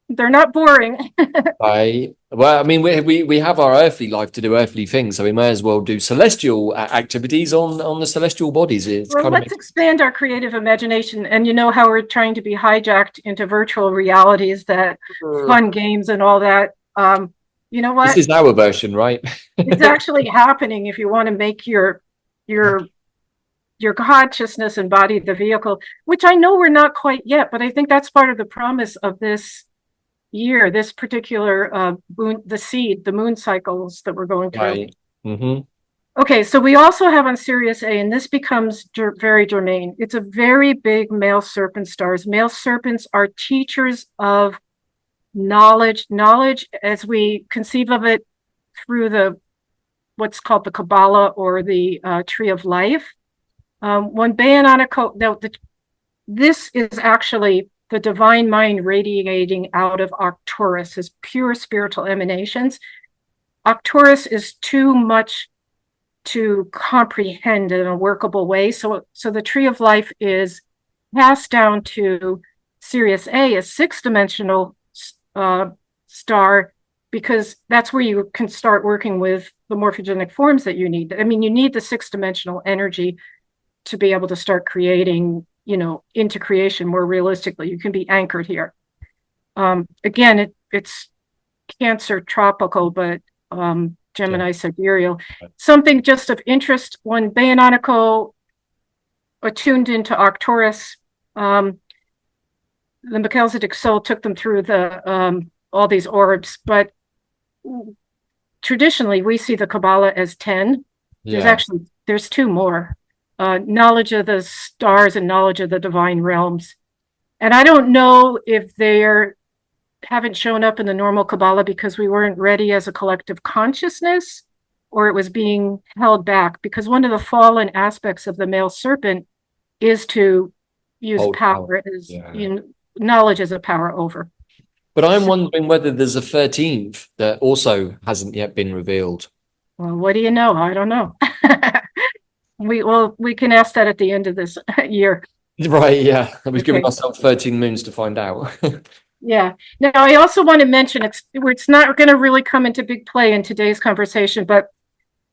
They're not boring. Well, I mean, we have our earthly life to do earthly things, so we may as well do celestial activities on the celestial bodies. Let's expand our creative imagination, and you know how we're trying to be hijacked into virtual realities, that fun games and all that. You know what? This is our version, right? It's actually happening if you want to make your consciousness embody the vehicle, which I know we're not quite yet, but I think that's part of the promise of this year, this particular the moon cycles that we're going through. Right. Okay, so we also have on Sirius A, and this becomes very germane. It's a very big male serpent stars. Male serpents are teachers of knowledge as we conceive of it through what's called the Capella, or the tree of life. When this is actually the divine mind radiating out of Arcturus as pure spiritual emanations. Arcturus is too much to comprehend in a workable way. So the tree of life is passed down to Sirius A, a six-dimensional star, because that's where you can start working with the morphogenic forms that you need. I mean, you need the six-dimensional energy to be able to start creating, into creation more realistically. You can be anchored here. Again, it's Cancer tropical, but Gemini sidereal. Something just of interest, when Bayanonical attuned into Arcturus, the Melchizedek soul took them through all these orbs, but traditionally we see the Kabbalah as 10. There's two more. Knowledge of the stars and knowledge of the divine realms. And I don't know if they're haven't shown up in the normal Kabbalah because we weren't ready as a collective consciousness, or it was being held back, because one of the fallen aspects of the male serpent is to use power as knowledge as a power over. But I'm wondering whether there's a 13th that also hasn't yet been revealed. Well, what do you know? I don't know. We can ask that at the end of this year. Right, yeah. I was giving ourselves 13 moons to find out. Yeah. Now, I also want to mention, it's not going to really come into big play in today's conversation, but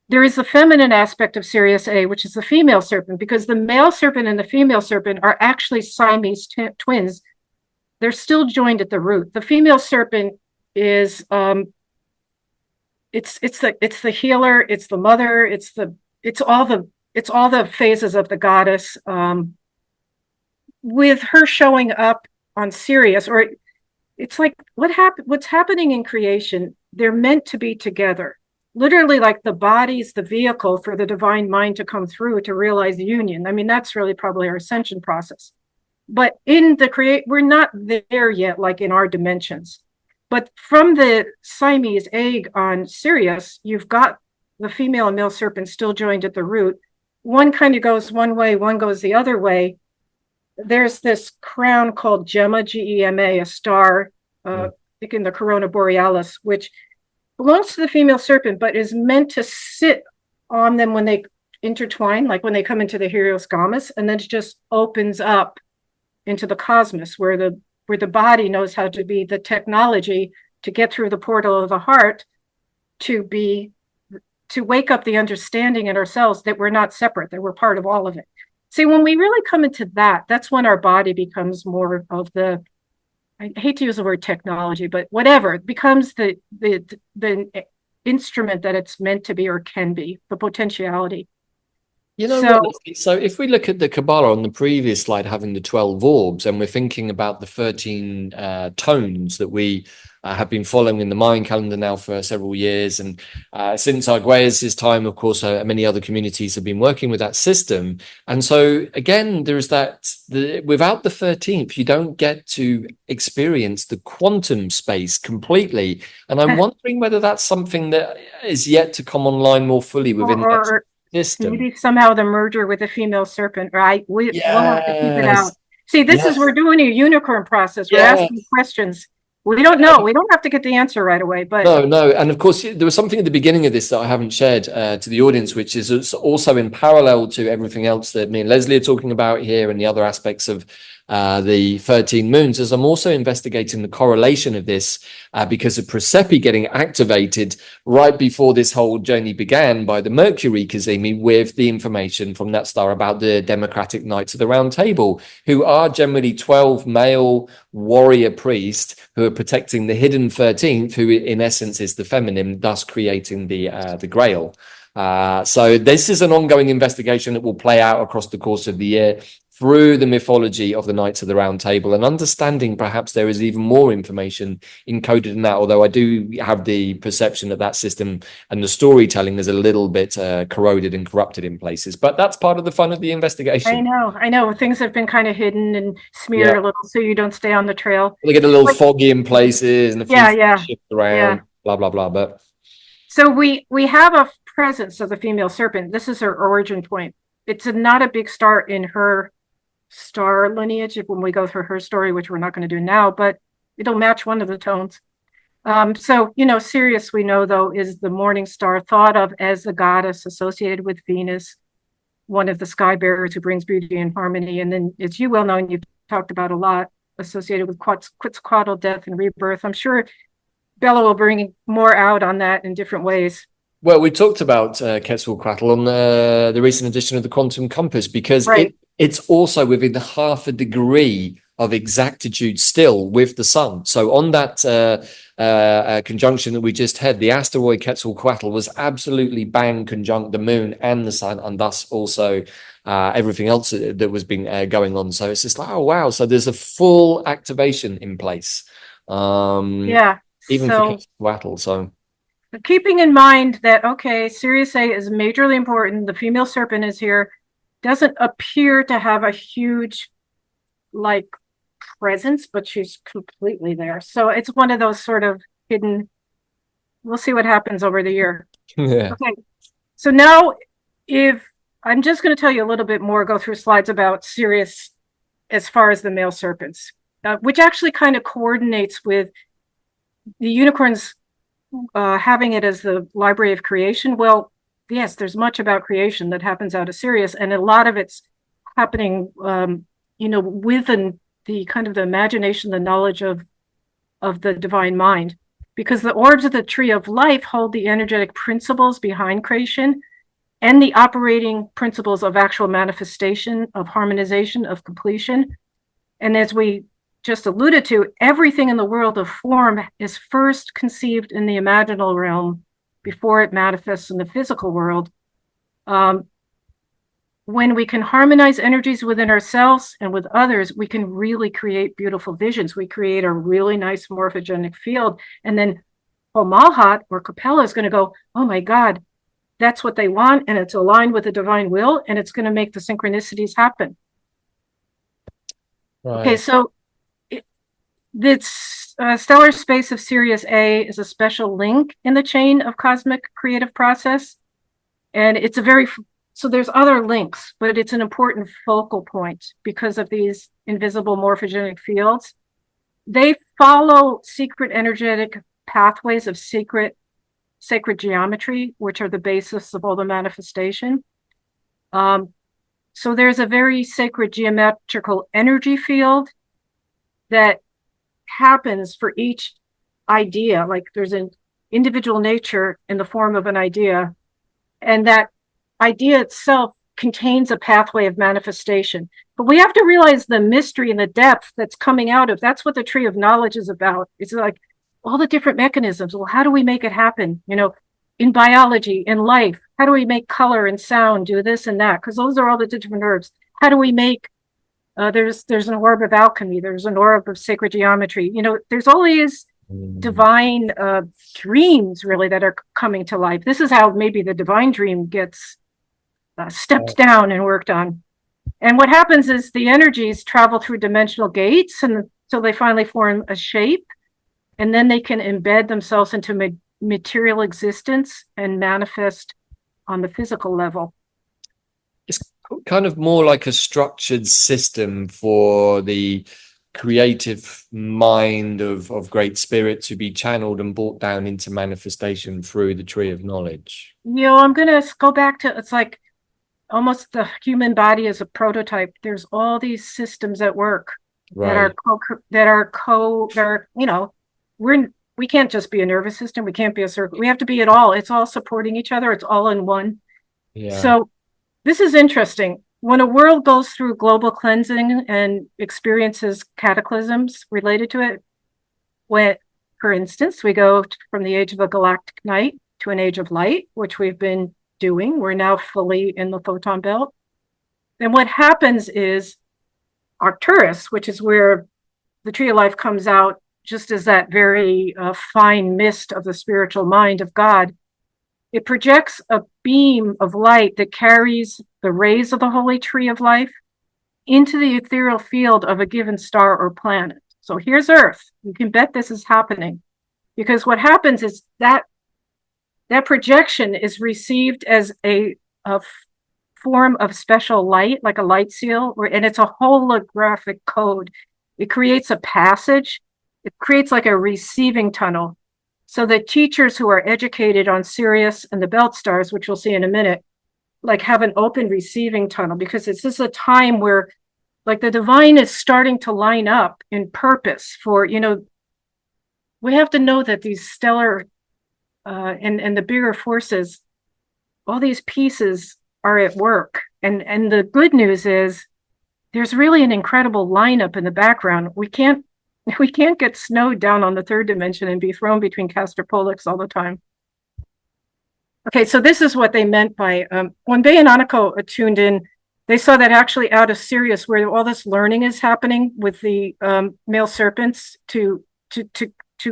there is the feminine aspect of Sirius A, which is the female serpent, because the male serpent and the female serpent are actually Siamese twins. They're still joined at the root. The female serpent is it's the healer, it's the mother, it's all the phases of the goddess. With her showing up on Sirius, or it's like what's happening in creation, they're meant to be together. Literally, like the body's the vehicle for the divine mind to come through to realize the union. I mean, that's really probably our ascension process. But in the we're not there yet, like in our dimensions. But from the Siamese egg on Sirius, you've got the female and male serpent still joined at the root. One kind of goes one way, one goes the other way. There's this crown called Gemma, Gema, a star, in the Corona Borealis, which belongs to the female serpent, but is meant to sit on them when they intertwine, like when they come into the Helios Gamas, and then it just opens up into the cosmos, where the body knows how to be the technology to get through the portal of the heart, to wake up the understanding in ourselves that we're not separate, that we're part of all of it. See, when we really come into that's when our body becomes more of I hate to use the word technology, but whatever, it becomes the instrument that it's meant to be or can be, the potentiality. So if we look at the Kabbalah on the previous slide, having the 12 orbs, and we're thinking about the 13 tones that we have been following in the Mayan calendar now for several years, and since Arguelles' time, of course, many other communities have been working with that system. And so again, there is without the 13th, you don't get to experience the quantum space completely. And I'm wondering whether that's something that is yet to come online more fully within that system. Maybe somehow the merger with a female serpent, right? We'll have to keep it out. See, we're doing a unicorn process. We're asking questions. We don't know. We don't have to get the answer right away. But no. And of course, there was something at the beginning of this that I haven't shared to the audience, which is also in parallel to everything else that me and Leslie are talking about here, and the other aspects of the 13 moons, as I'm also investigating the correlation of this because of Proserpine getting activated right before this whole journey began by the Mercury Cazimi, with the information from that star about the Democratic Knights of the Round Table, who are generally 12 male warrior priests who are protecting the hidden 13th, who in essence is the feminine, thus creating the Grail. So this is an ongoing investigation that will play out across the course of the year through the mythology of the Knights of the Round Table, and understanding perhaps there is even more information encoded in that, although I do have the perception that system and the storytelling is a little bit corroded and corrupted in places. But that's part of the fun of the investigation. I know. Things have been kind of hidden and smeared a little so you don't stay on the trail. They get a little foggy in places, and a few shift around, blah, blah, blah. But so we have a presence of the female serpent. This is her origin point. It's not a big star in her star lineage when we go through her story, which we're not going to do now, but it'll match one of the tones. So Sirius, we know though, is the morning star, thought of as the goddess associated with Venus. one of the sky bearers who brings beauty and harmony. And then, as you well know, and you've talked about a lot associated with Quetzalcoatl, death and rebirth. I'm sure Bella will bring more out on that in different ways. Well, we talked about Quetzalcoatl on the recent edition of the Quantum Compass, because it's also within half a degree of exactitude still with the sun. So on that conjunction that we just had, the asteroid Quetzalcoatl was absolutely bang conjunct the moon and the sun, and thus also everything else that was been going on. So it's just like, oh wow, so there's a full activation in place. Even for Quetzalcoatl. So keeping in mind that, okay, Sirius A is majorly important, the female serpent is here, doesn't appear to have a huge like presence, but she's completely there. So it's one of those sort of hidden, we'll see what happens over the year. Yeah. Okay, so now if I'm just going to tell you a little bit more, go through slides about Sirius as far as the male serpents, which actually kind of coordinates with the unicorns having it as the library of creation. Well, yes, there's much about creation that happens out of Sirius, and a lot of it's happening, within the kind of the imagination, the knowledge of the divine mind, because the orbs of the tree of life hold the energetic principles behind creation and the operating principles of actual manifestation, of harmonization, of completion. And as we just alluded to, everything in the world of form is first conceived in the imaginal realm before it manifests in the physical world. When we can harmonize energies within ourselves and with others, we can really create beautiful visions. We create a really nice morphogenic field. And then Fomalhaut or Capella is going to go, oh my God, that's what they want. And it's aligned with the divine will. And it's going to make the synchronicities happen. Right. Okay, so this stellar space of Sirius A is a special link in the chain of cosmic creative process. And it's so there's other links, but it's an important focal point because of these invisible morphogenic fields. They follow secret energetic pathways of sacred geometry, which are the basis of all the manifestation. So there's a very sacred geometrical energy field that happens for each idea. Like there's an individual nature in the form of an idea, and that idea itself contains a pathway of manifestation. But we have to realize the mystery and the depth that's coming out of, that's what the tree of knowledge is about. It's like all the different mechanisms. Well, how do we make it happen? In biology, in life, how do we make color and sound do this and that? Because those are all the different herbs. How do we make, there's an orb of alchemy, there's an orb of sacred geometry. There's all these divine dreams really that are coming to life. This is how maybe the divine dream gets stepped down and worked on. And what happens is the energies travel through dimensional gates until they finally form a shape, and then they can embed themselves into material existence and manifest on the physical level. It's kind of more like a structured system for the creative mind of great spirit to be channeled and brought down into manifestation through the tree of knowledge. I'm going to go back to, it's like almost the human body as a prototype. There's all these systems at work that we can't just be a nervous system. We can't be a circle. We have to be it all. It's all supporting each other. It's all in one. Yeah. So this is interesting. When a world goes through global cleansing and experiences cataclysms related to it, when, for instance, we go from the age of a galactic night to an age of light, which we've been doing, we're now fully in the photon belt. Then what happens is Arcturus, which is where the tree of life comes out, just as that very fine mist of the spiritual mind of God, it projects a beam of light that carries the rays of the holy tree of life into the ethereal field of a given star or planet. So here's Earth. You can bet this is happening, because what happens is that projection is received as a form of special light, like a light seal, and it's a holographic code. It creates a passage. It creates like a receiving tunnel. So the teachers who are educated on Sirius and the belt stars, which we'll see in a minute, like have an open receiving tunnel, because it's just a time where like the divine is starting to line up in purpose for, we have to know that these stellar and the bigger forces, all these pieces are at work. And the good news is there's really an incredible lineup in the background. We can't get snowed down on the third dimension and be thrown between castor pollux all the time. Okay, so this is what they meant by when Bayanonico tuned in, they saw that actually out of Sirius, where all this learning is happening with the male serpents to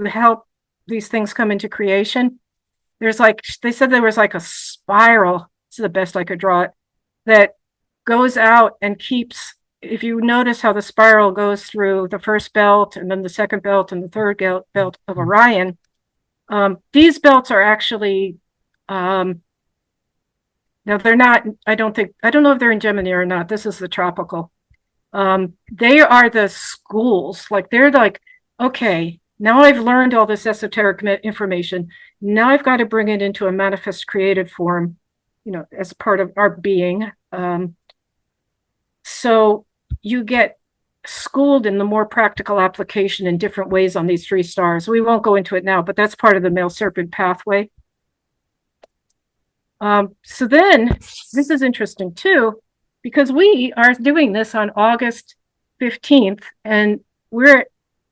help these things come into creation. There's like, they said there was like a spiral, this is the best I could draw it, that goes out and keeps, if you notice how the spiral goes through the first belt and then the second belt and the third belt of Orion, these belts are actually, now they're not, I don't know if they're in Gemini or not. This is the tropical. They are the schools, like they're like, okay, now I've learned all this esoteric information. Now I've got to bring it into a manifest created form, as part of our being. So you get schooled in the more practical application in different ways on these 3 stars. We won't go into it now, but that's part of the male serpent pathway. So then this is interesting too, because we are doing this on August 15th, and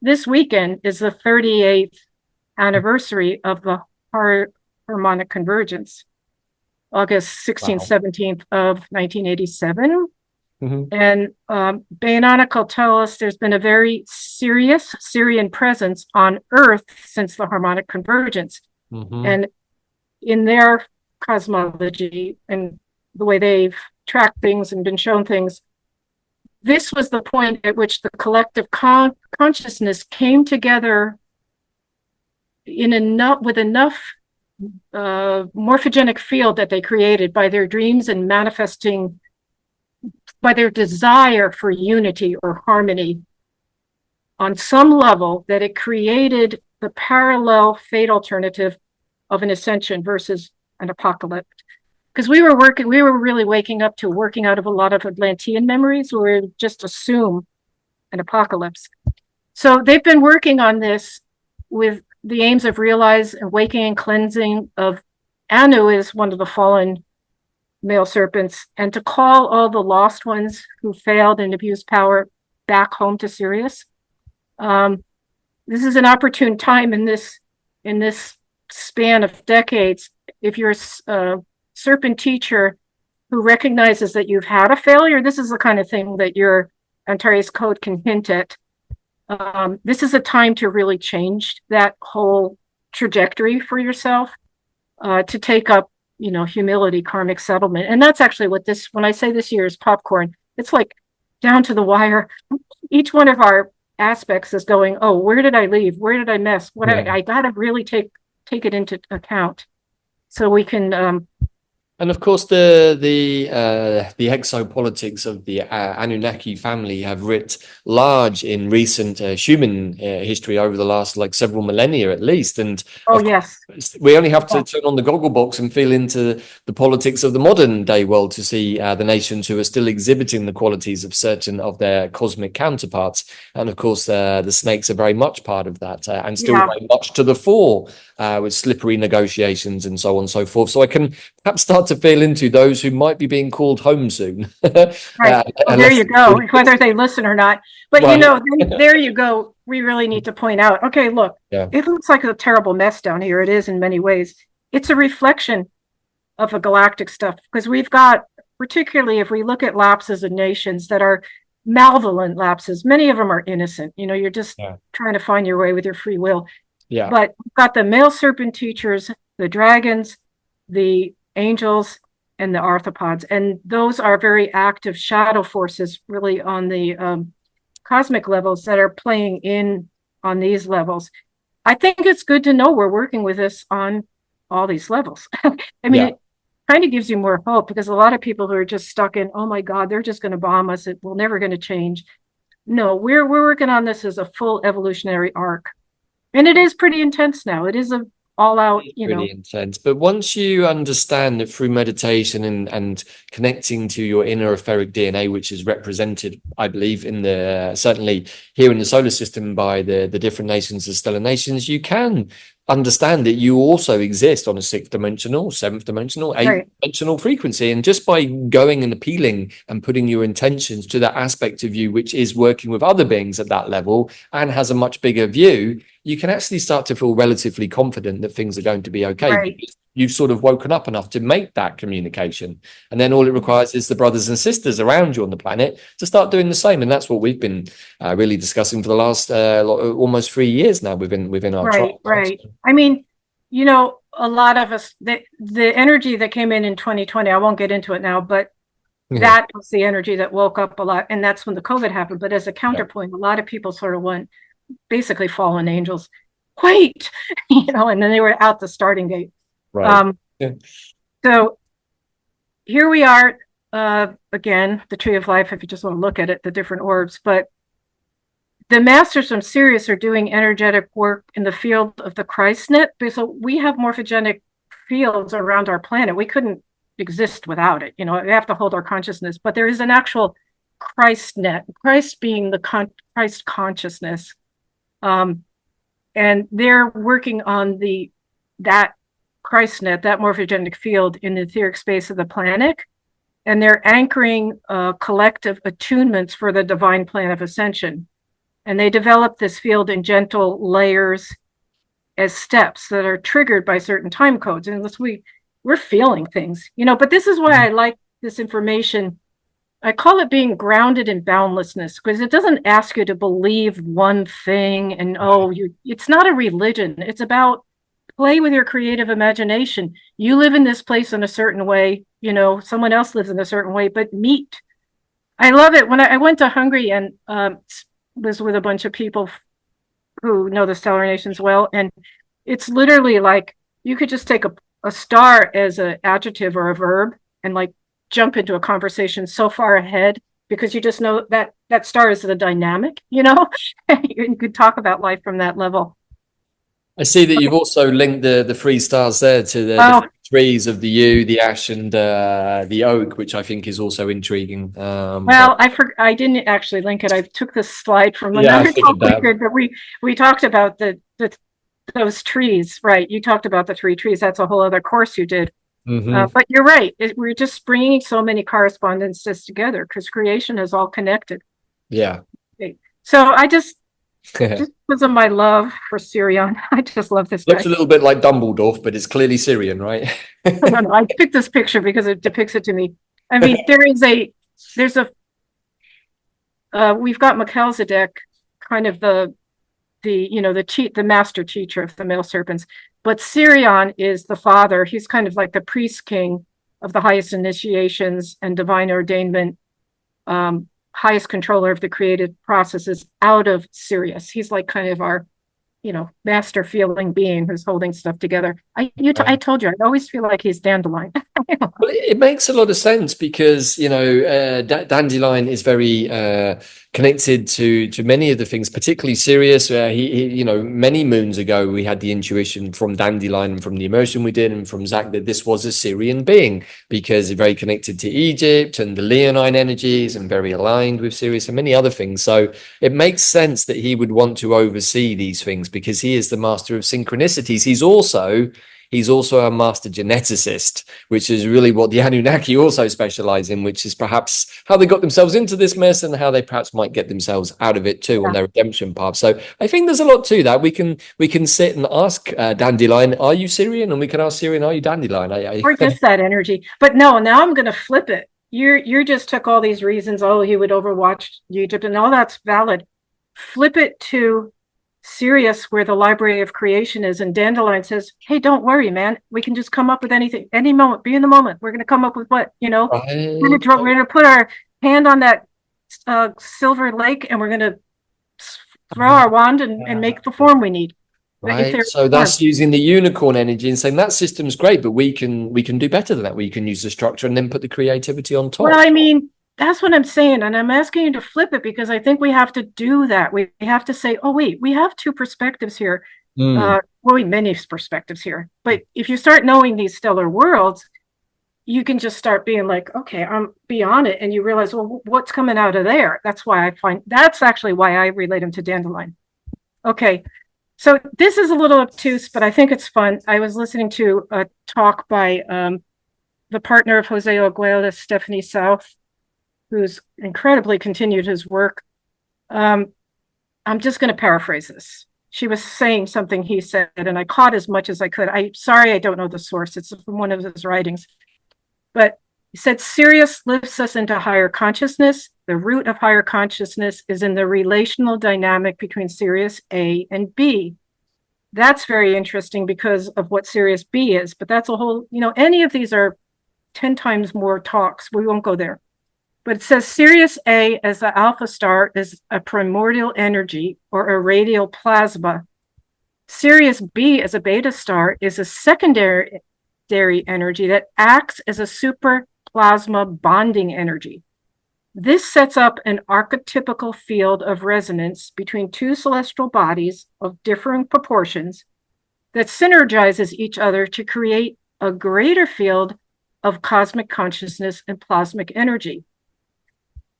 this weekend is the 38th anniversary of the harmonic convergence, August 16th, wow. 17th of 1987. Mm-hmm. And Bayanonical tell us there's been a very serious Sirian presence on Earth since the harmonic convergence. Mm-hmm. And in their cosmology and the way they've tracked things and been shown things, this was the point at which the collective consciousness came together with enough morphogenic field that they created by their dreams and manifesting by their desire for unity or harmony on some level, that it created the parallel fate alternative of an ascension versus an apocalypse. Because we were really waking up to working out of a lot of Atlantean memories where we just assume an apocalypse. So they've been working on this with the aims of realize and waking and cleansing of Anu is one of the fallen male serpents, and to call all the lost ones who failed and abused power back home to Sirius. This is an opportune time in this span of decades. If you're a serpent teacher who recognizes that you've had a failure, this is the kind of thing that your Antares code can hint at. This is a time to really change that whole trajectory for yourself, to take up, humility, karmic settlement. And that's actually what when I say this year is popcorn, it's like down to the wire. Each one of our aspects is going, oh, where did I leave? Where did I miss? I got to really take it into account so we can and of course, the exopolitics of the Anunnaki family have writ large in recent human history over the last several millennia at least. And yes, we only have to turn on the goggle box and feel into the politics of the modern day world to see the nations who are still exhibiting the qualities of certain of their cosmic counterparts. And of course, the snakes are very much part of that, and still very much to the fore, with slippery negotiations and so on and so forth. So I can perhaps start to feel into those who might be being called home soon. Right. There you go, whether they listen or not. But there you go. We really need to point out, okay, look, It looks like a terrible mess down here. It is in many ways. It's a reflection of the galactic stuff, because we've got, particularly if we look at lapses of nations that are malevolent lapses, many of them are innocent. You're just trying to find your way with your free will. Yeah. But we've got the male serpent teachers, the dragons, the angels, and the arthropods. And those are very active shadow forces really on the cosmic levels that are playing in on these levels. I think it's good to know we're working with this on all these levels. It kind of gives you more hope, because a lot of people who are just stuck in, oh my God, they're just going to bomb us. We're never going to change. No, we're working on this as a full evolutionary arc. And it is pretty intense now. It is all out, Really intense. But once you understand that through meditation and connecting to your inner etheric DNA, which is represented, I believe, in the certainly here in the solar system by the different nations, the stellar nations, you can understand that you also exist on a sixth dimensional, seventh dimensional, eighth dimensional frequency. And just by going and appealing and putting your intentions to that aspect of you, which is working with other beings at that level and has a much bigger view, you can actually start to feel relatively confident that things are going to be okay. Because you've sort of woken up enough to make that communication. And then all it requires is the brothers and sisters around you on the planet to start doing the same. And that's what we've been really discussing for the last almost 3 years now within our tribe. Right. I mean, a lot of us, the energy that came in 2020, I won't get into it now, but that was the energy that woke up a lot. And that's when the COVID happened. But as a counterpoint, a lot of people sort of went, basically fallen angels, wait, and then they were out the starting gate. So here we are, again, the tree of life, if you just want to look at it, the different orbs. But the masters from Sirius are doing energetic work in the field of the Christ net, because we have morphogenic fields around our planet. We couldn't exist without it. We have to hold our consciousness, but there is an actual Christ net, Christ being the Christ consciousness. And they're working on that Christ net, that morphogenic field in the etheric space of the planet. And they're anchoring collective attunements for the divine plan of ascension. And they develop this field in gentle layers as steps that are triggered by certain time codes. And we're feeling things, but this is why I like this information. I call it being grounded in boundlessness, because it doesn't ask you to believe one thing and it's not a religion. It's about play with your creative imagination. You live in this place in a certain way, someone else lives in a certain way, but meet. I love it. When I went to Hungary and was with a bunch of people who know the stellar nations well, and it's literally like you could just take a star as an adjective or a verb and like jump into a conversation so far ahead, because you just know that star is the dynamic, you could talk about life from that level. I see that you've also linked the 3 stars there to the trees of the yew, the ash, and the oak, which I think is also intriguing. I didn't actually link it. I took this slide from another talk but we talked about those trees, right? You talked about the 3 trees. That's a whole other course you did. But you're right. We're just bringing so many correspondences together because creation is all connected. Yeah. So I just because of my love for Sirion, I just love this guy. Looks a little bit like Dumbledore, but it's clearly Sirion, right? No, I picked this picture because it depicts it to me. I mean, we've got Melchizedek, kind of the master teacher of the male serpents. But Sirion is the father. He's kind of like the priest king of the highest initiations and divine ordainment, highest controller of the creative processes out of Sirius. He's like kind of our, master feeling being who's holding stuff together. I told you, I always feel like he's Dandelion. Well, it makes a lot of sense because, Dandelion is very connected to many of the things, particularly Sirius. He many moons ago, we had the intuition from Dandelion and from the immersion we did and from Zach that this was a Syrian being because it's very connected to Egypt and the Leonine energies and very aligned with Sirius and many other things. So it makes sense that he would want to oversee these things because he is the master of synchronicities. He's also a master geneticist, which is really what the Anunnaki also specialize in, which is perhaps how they got themselves into this mess and how they perhaps might get themselves out of it too on their redemption path. So I think there's a lot to that. We can sit and ask Dandelion, are you Sirian? And we can ask Sirian, are you Dandelion? Or just that energy. But no, now I'm going to flip it. You just took all these reasons. Oh, he would overwatch Egypt and all that's valid. Flip it to Sirius, where the library of creation is, and Dandelion says, hey, don't worry, man, we can just come up with anything, any moment, be in the moment. We're going to come up with what, we're going to put our hand on that silver lake and we're going to throw our wand and make the form we need. Right. So that's using the unicorn energy and saying that system's great, but we can do better than that. We can use the structure and then put the creativity on top. Well, I mean, that's what I'm saying. And I'm asking you to flip it because I think we have to do that. We have to say, oh, wait, we have 2 perspectives here. Mm. Well, many perspectives here. But if you start knowing these stellar worlds, you can just start being like, okay, I'm beyond it. And you realize, well, what's coming out of there? That's actually why I relate them to dandelion. Okay. So this is a little obtuse, but I think it's fun. I was listening to a talk by the partner of Jose Arguelles, Stephanie South, who's incredibly continued his work. I'm just going to paraphrase this. She was saying something he said, and I caught as much as I could. I'm sorry, I don't know the source. It's from one of his writings. But he said, Sirius lifts us into higher consciousness. The root of higher consciousness is in the relational dynamic between Sirius A and B. That's very interesting because of what Sirius B is, but that's a whole, any of these are 10 times more talks. We won't go there. But it says Sirius A as the alpha star is a primordial energy or a radial plasma. Sirius B as a beta star is a secondary energy that acts as a super plasma bonding energy. This sets up an archetypical field of resonance between two celestial bodies of differing proportions that synergizes each other to create a greater field of cosmic consciousness and plasmic energy.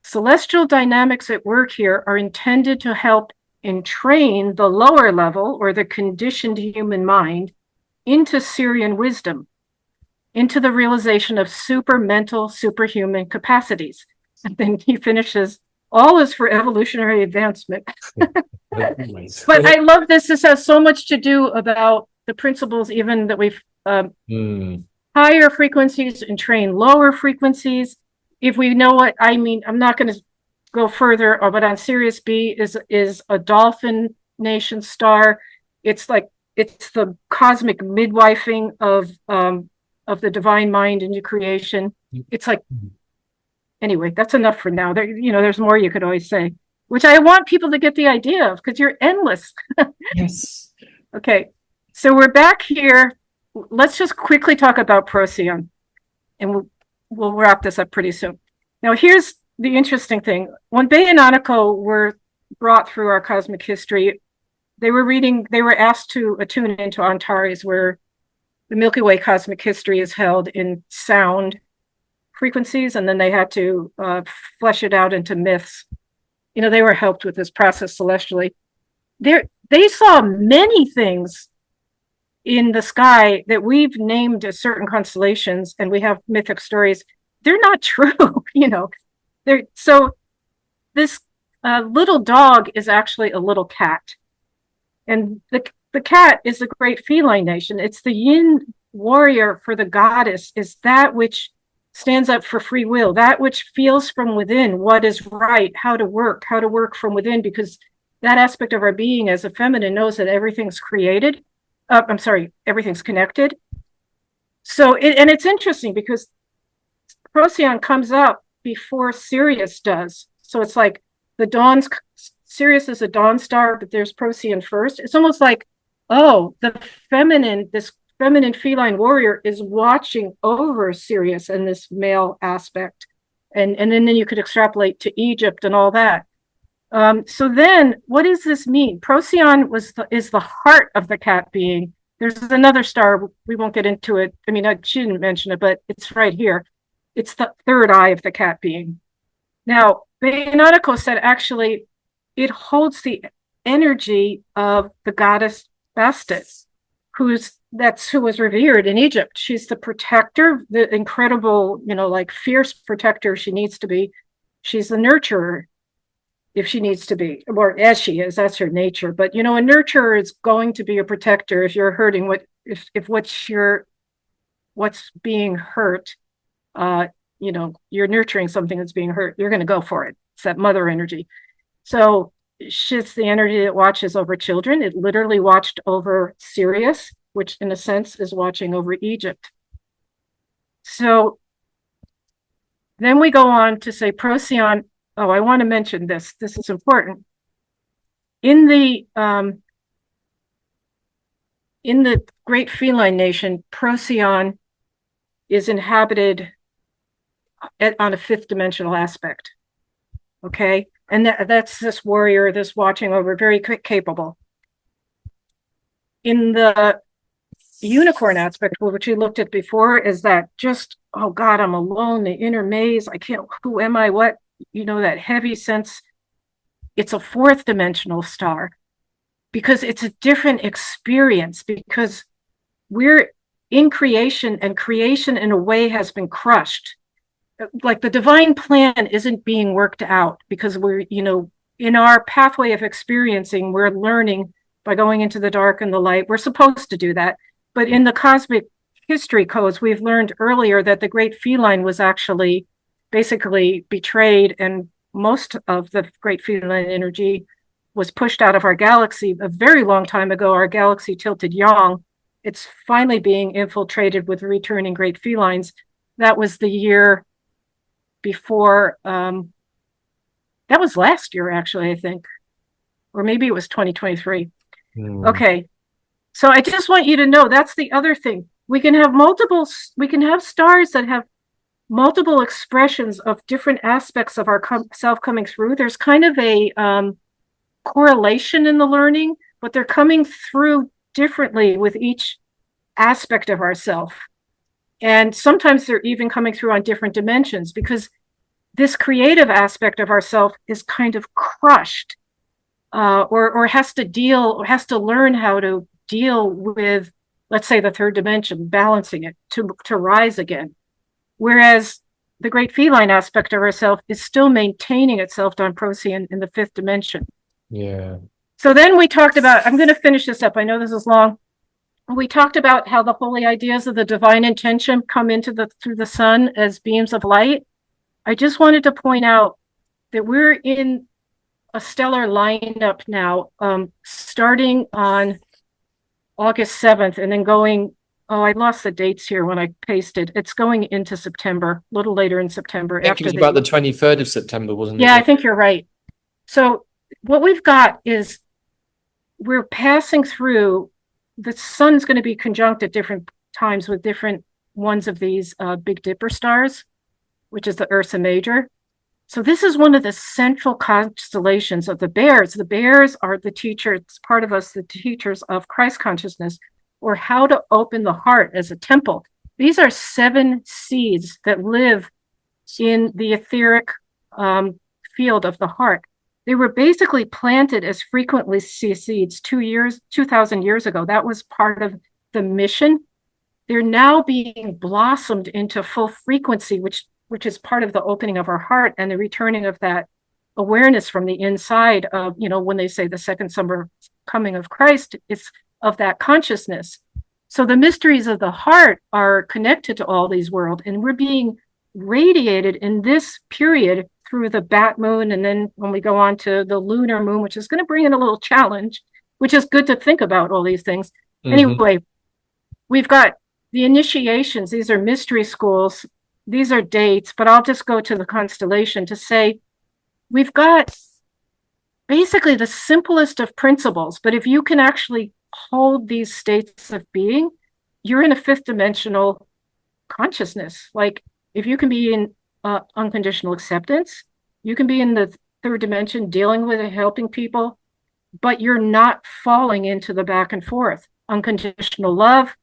Celestial dynamics at work here are intended to help entrain the lower level or the conditioned human mind into Sirian wisdom, into the realization of supermental, superhuman capacities. And then he finishes, all is for evolutionary advancement. But I love this. This has so much to do about the principles, even that we've higher frequencies and train lower frequencies. If we know what I mean, I'm not going to go further, but on Sirius B is a dolphin nation star. It's the cosmic midwifing of the divine mind into creation. It's like, anyway, that's enough for now. There's more you could always say, which I want people to get the idea of because you're endless. Yes. Okay, so we're back here. Let's just quickly talk about Procyon, and we'll wrap this up pretty soon. Now, here's the interesting thing. When Bay and Natal were brought through our cosmic history, they were asked to attune into Antares, where the Milky Way cosmic history is held in sound frequencies, and then they had to flesh it out into myths. They were helped with this process celestially. They saw many things in the sky that we've named as certain constellations, and we have mythic stories. They're not true, So this little dog is actually a little cat, and the cat is the great feline nation. It's the yin warrior for the goddess, is that which stands up for free will, that which feels from within what is right, how to work from within, because that aspect of our being as a feminine knows that everything's created. Everything's connected. So, it's interesting because Procyon comes up before Sirius does. So it's like Sirius is a dawn star, but there's Procyon first. It's almost like, this feminine feline warrior is watching over Sirius and this male aspect. And then you could extrapolate to Egypt and all that. So then what does this mean? Procyon is the heart of the cat being. There's another star, we won't get into it. I mean, she didn't mention it, but it's right here. It's the third eye of the cat being. Now, Nautico said actually it holds the energy of the goddess Bastet, who was revered in Egypt. She's the protector, the incredible, fierce protector she needs to be. She's the nurturer, if she needs to be, or as she is, that's her nature. But a nurturer is going to be a protector if you're hurting. What's being hurt, you're nurturing something that's being hurt, you're going to go for it. It's that mother energy. So she's the energy that watches over children. It literally watched over Sirius, which in a sense is watching over Egypt. So then we go on to say Procyon. Oh, I want to mention this. This is important. In the great feline nation, Procyon is inhabited on a fifth dimensional aspect. Okay, and that's this warrior, this watching over, very capable. in the unicorn aspect, which we looked at before, is that just, oh God, I'm alone, the inner maze. I can't, who am I? What, that heavy sense. It's a fourth dimensional star because it's a different experience, because we're in creation, and creation in a way has been crushed. Like the divine plan isn't being worked out because we're, in our pathway of experiencing, we're learning by going into the dark and the light. We're supposed to do that. But in the cosmic history codes, we've learned earlier that the great feline was actually basically betrayed, and most of the great feline energy was pushed out of our galaxy a very long time ago. Our galaxy tilted yang. It's finally being infiltrated with returning great felines. That was the year before, that was last year, actually, I think, or maybe it was 2023. Okay. So I just want you to know that's the other thing. We can have stars that have multiple expressions of different aspects of our self coming through. There's kind of a correlation in the learning, but they're coming through differently with each aspect of ourself. And sometimes they're even coming through on different dimensions, because this creative aspect of ourself is kind of crushed, or has to learn how to deal with, let's say, the third dimension, balancing it to rise again. Whereas the great feline aspect of ourself is still maintaining itself on Procyon in the fifth dimension. Yeah. So then we talked about, I'm going to finish this up. I know this is long. We talked about how the holy ideas of the divine intention come through the sun as beams of light. I just wanted to point out that we're in a stellar lineup now, starting on August 7th and then going, I lost the dates here when I pasted. It's going into September, a little later in September. I think it was about the 23rd of September, wasn't it? Yeah, I think you're right. So what we've got is we're passing through, the sun's going to be conjunct at different times with different ones of these Big Dipper stars, which is the Ursa Major. So this is one of the central constellations of the bears. The bears are the teachers, part of us, the teachers of Christ consciousness, or how to open the heart as a temple. These are 7 seeds that live in the etheric field of the heart. They were basically planted as frequently seeds 2,000 years ago. That was part of the mission. They're now being blossomed into full frequency, which is part of the opening of our heart and the returning of that awareness from the inside of, when they say the second summer coming of Christ, it's of that consciousness. So the mysteries of the heart are connected to all these worlds, and we're being radiated in this period through the bat moon. And then when we go on to the lunar moon, which is going to bring in a little challenge, which is good to think about all these things. Mm-hmm. Anyway, we've got the initiations. These are mystery schools. These are dates, but I'll just go to the constellation to say we've got basically the simplest of principles. But if you can actually hold these states of being, you're in a fifth dimensional consciousness. Like if you can be in unconditional acceptance, you can be in the third dimension dealing with and helping people, but you're not falling into the back and forth. Unconditional love,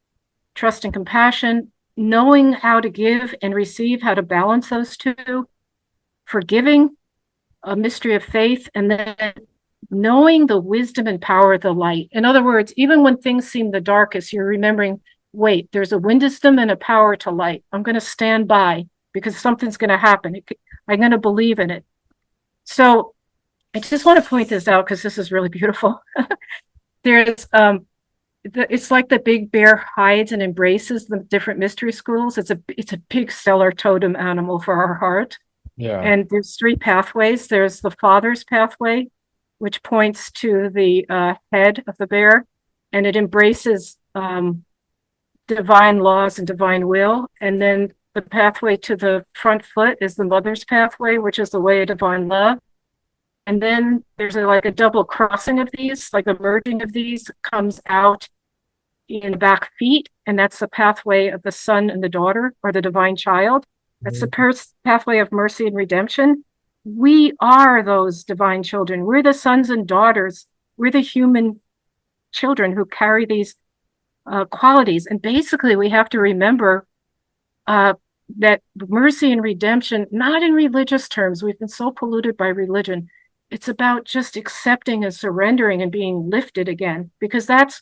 trust and compassion, knowing how to give and receive, how to balance those two, forgiving, a mystery of faith, and then knowing the wisdom and power of the light. In other words, even when things seem the darkest, you're remembering, wait, there's a wisdom and a power to light. I'm going to stand by because something's going to happen. I'm going to believe in it. So I just want to point this out because this is really beautiful. There's it's like the big bear hides and embraces the different mystery schools. It's a big stellar totem animal for our heart. Yeah. And there's 3 pathways. There's the father's pathway, which points to the head of the bear, and it embraces divine laws and divine will. And then the pathway to the front foot is the mother's pathway, which is the way of divine love. And then there's like a double crossing of these, like a merging of these comes out in the back feet. And that's the pathway of the son and the daughter, or the divine child. That's the pathway of mercy and redemption. We are those divine children. We're the sons and daughters. We're the human children who carry these qualities. And basically, we have to remember that mercy and redemption, not in religious terms, we've been so polluted by religion. It's about just accepting and surrendering and being lifted again, because that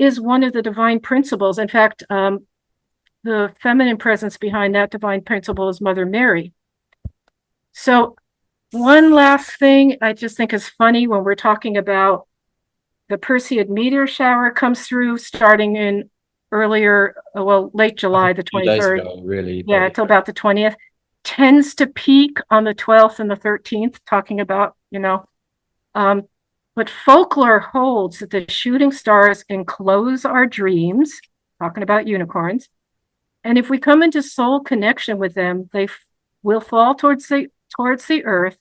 is one of the divine principles. In fact, the feminine presence behind that divine principle is Mother Mary. So one last thing I just think is funny when we're talking about the Perseid meteor shower comes through starting in late July, the 23rd. Ago, really. Yeah, till about the 20th. Tends to peak on the 12th and the 13th, talking about, but folklore holds that the shooting stars enclose our dreams, talking about unicorns. And if we come into soul connection with them, they will fall towards the earth,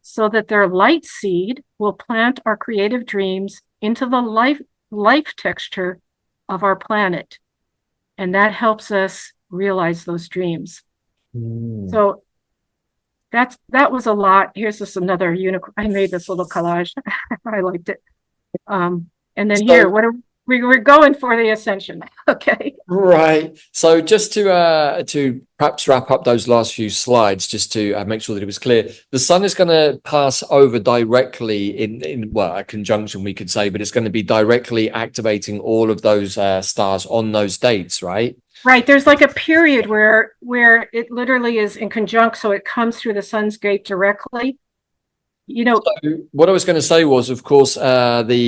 so that their light seed will plant our creative dreams into the life texture of our planet. And that helps us realize those dreams. So that was a lot. Here's just another unicorn. I made this little collage. I liked it. And then here, we're going for the ascension. Okay. Right. So just to perhaps wrap up those last few slides, just to make sure that it was clear, the sun is going to pass over directly in a conjunction, we could say, but it's going to be directly activating all of those stars on those dates, right? Right. There's like a period where it literally is in conjunct, so it comes through the sun's gate directly. So what I was going to say was, of course, the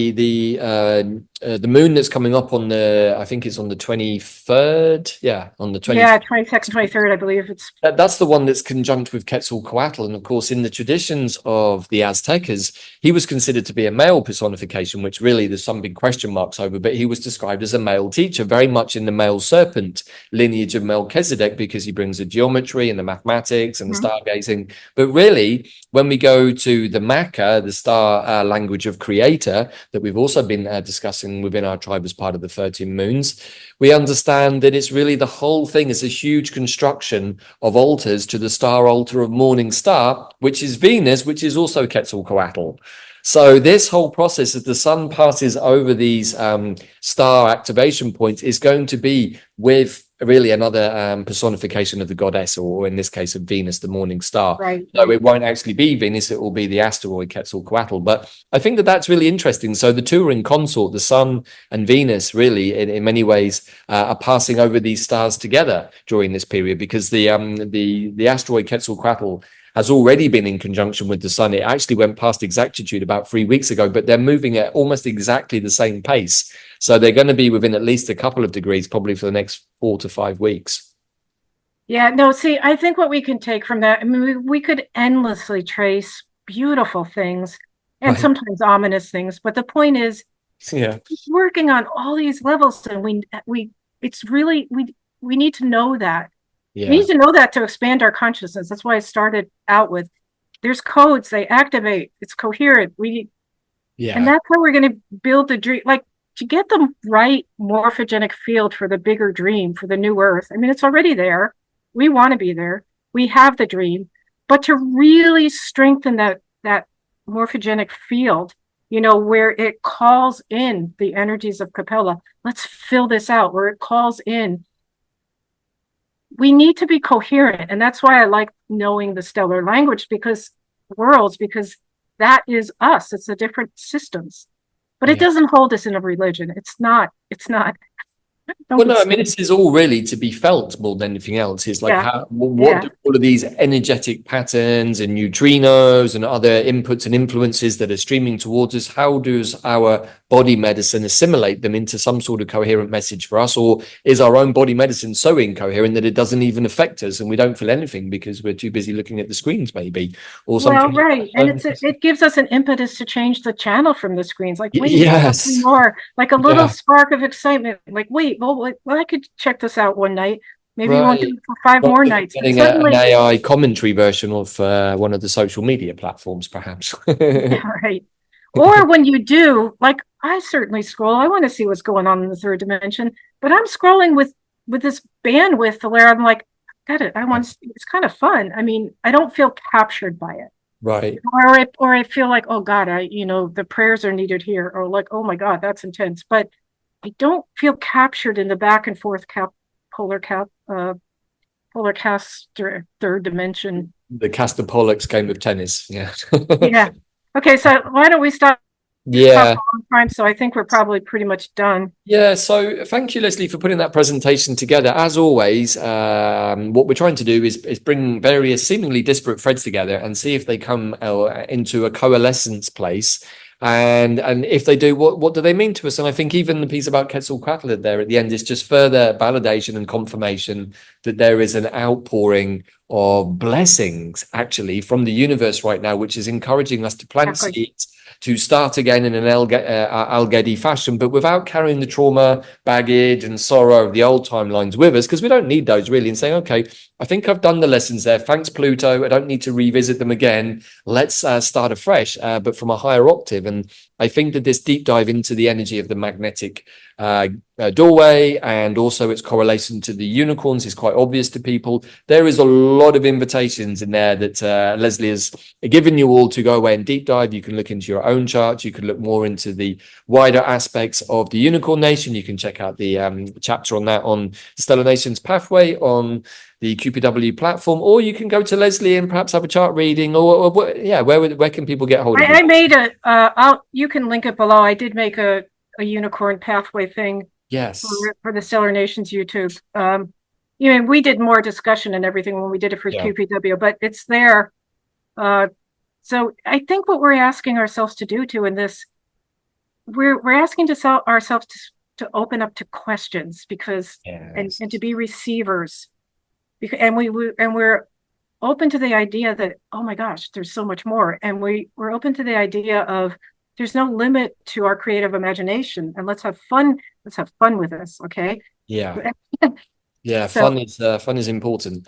moon that's coming up on I think it's on the 23rd. Yeah, on the 23rd. Yeah, 22nd, 23rd, I believe it's. That's the one that's conjunct with Quetzalcoatl. And of course, in the traditions of the Aztecas, he was considered to be a male personification, which really there's some big question marks over, but he was described as a male teacher, very much in the male serpent lineage of Melchizedek, because he brings the geometry and the mathematics and the stargazing. But really, when we go to the Maca, the star language of creator, that we've also been discussing within our tribe as part of the 13 moons, we understand that it's really the whole thing is a huge construction of altars to the star altar of morning star, which is Venus, which is also Quetzalcoatl. So this whole process, as the sun passes over these star activation points, is going to be with really another personification of the goddess, or in this case of Venus, the morning star. Right. So it won't actually be Venus, it will be the asteroid Quetzalcoatl. But I think that that's really interesting. So the two are in consort, the sun and Venus really in many ways are passing over these stars together during this period, because the asteroid Quetzalcoatl has already been in conjunction with the sun. It actually went past exactitude about 3 weeks ago, but they're moving at almost exactly the same pace. So they're going to be within at least a couple of degrees, probably for the next 4 to 5 weeks. Yeah, no, see, I think what we can take from that, I mean, we could endlessly trace beautiful things and sometimes ominous things, but the point is, working on all these levels, and we need to know that. Yeah. We need to know that to expand our consciousness. That's why I started out with, there's codes, they activate, it's coherent. And that's how we're going to build the dream, like to get the right morphogenic field for the bigger dream, for the new earth. I mean, it's already there. We want to be there. We have the dream, but to really strengthen that morphogenic field, where it calls in the energies of Capella. Let's fill this out, where it calls in. We need to be coherent. And that's why I like knowing the stellar language, because that is us. It's the different systems. But it doesn't hold us in a religion. It's not. Well, no, I mean, it is all really to be felt more than anything else. It's like what do all of these energetic patterns and neutrinos and other inputs and influences that are streaming towards us, how does our body medicine assimilate them into some sort of coherent message for us? Or is our own body medicine so incoherent that it doesn't even affect us and we don't feel anything because we're too busy looking at the screens, maybe, or something? Well, right. And it gives us an impetus to change the channel from the screens. Like, wait, yes, more, like a little spark of excitement. Like, wait, well, I could check this out one night. Maybe we won't do it for 5 more nights. Getting an AI commentary version of one of the social media platforms, perhaps. Right. Or when you do, like I certainly scroll. I want to see what's going on in the third dimension, but I'm scrolling with this bandwidth where I'm like, got it. I want to. It's kind of fun. I mean, I don't feel captured by it. Right. Or I feel like, oh God, the prayers are needed here, or like, oh my God, that's intense. But I don't feel captured in the back and forth polar cap, polar cast third dimension. The Castor Pollock's game of tennis. Yeah. Yeah. Okay, so why don't we stop? We've talked Yeah. a long time, so I think we're probably pretty much done. Yeah, so thank you, Leslie, for putting that presentation together. As always, what we're trying to do is bring various seemingly disparate threads together and see if they come into a coalescence place. And if they do, what do they mean to us? And I think even the piece about Quetzalcoatl there at the end is just further validation and confirmation that there is an outpouring of blessings actually from the universe right now, which is encouraging us to plant Exactly. seeds, to start again in an Algedi fashion, but without carrying the trauma, baggage, and sorrow of the old timelines with us, because we don't need those really, and saying, okay, I think I've done the lessons there. Thanks, Pluto. I don't need to revisit them again. Let's start afresh, but from a higher octave. And I think that this deep dive into the energy of the magnetic doorway and also its correlation to the unicorns is quite obvious to people. There is a lot of invitations in there that Leslie has given you all to go away and deep dive. You can look into your own charts. You can look more into the wider aspects of the unicorn nation. You can check out the chapter on that on the Stellar Nations Pathway on the QPW platform, or you can go to Leslie and perhaps have a chart reading, or yeah, where can people get hold of you? I made you can link it below. I did make a unicorn pathway thing Yes. for the Stellar Nations YouTube. We did more discussion and everything when we did it for QPW, but it's there. So I think what we're asking ourselves to do too in this, we're asking ourselves to open up to questions because and to be receivers, because and we're open to the idea that, oh my gosh, there's so much more, and we're open to the idea of there's no limit to our creative imagination, and let's have fun with this. Okay. Yeah. Yeah, So fun is important.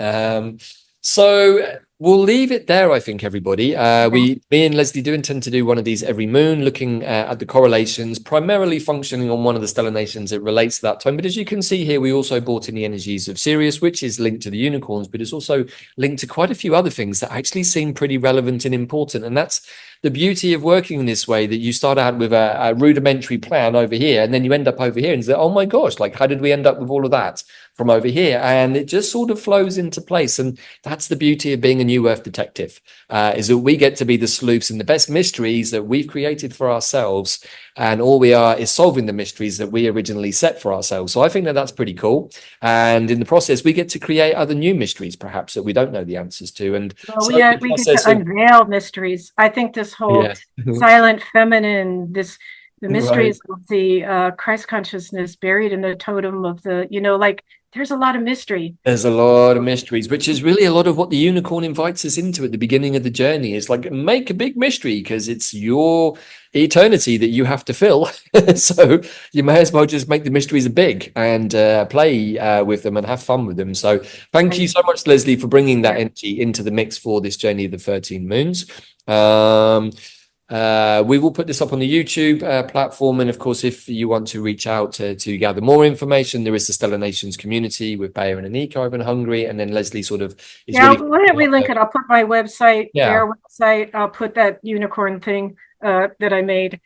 So we'll leave it there, I think, everybody. Me and Leslie do intend to do one of these every moon, looking at the correlations, primarily functioning on one of the stellar nations that relates to that time. But as you can see here, we also brought in the energies of Sirius, which is linked to the unicorns, but it's also linked to quite a few other things that actually seem pretty relevant and important. And that's the beauty of working in this way, that you start out with a rudimentary plan over here, and then you end up over here and say, oh my gosh, like how did we end up with all of that from over here? And it just sort of flows into place. And that's the beauty of being a New Earth detective, is that we get to be the sleuths in the best mysteries that we've created for ourselves. And all we are is solving the mysteries that we originally set for ourselves. So I think that that's pretty cool. And in the process, we get to create other new mysteries, perhaps, that we don't know the answers to. And well, we get to unveil mysteries. I think this whole silent feminine, the mysteries of the Christ consciousness buried in the totem of the, like there's a lot of mystery. There's a lot of mysteries, which is really a lot of what the unicorn invites us into at the beginning of the journey. It's like, make a big mystery because it's your eternity that you have to fill. So you may as well just make the mysteries big and play with them and have fun with them. So thank you so much, Leslie, for bringing that energy into the mix for this journey of the 13 moons. We will put this up on the YouTube platform. And of course, if you want to reach out to gather more information, there is the Stellar Nations community with Bayer and Anika over in Hungary. And then Leslie sort of is why don't we link it? I'll put my website, their website. I'll put that unicorn thing that I made.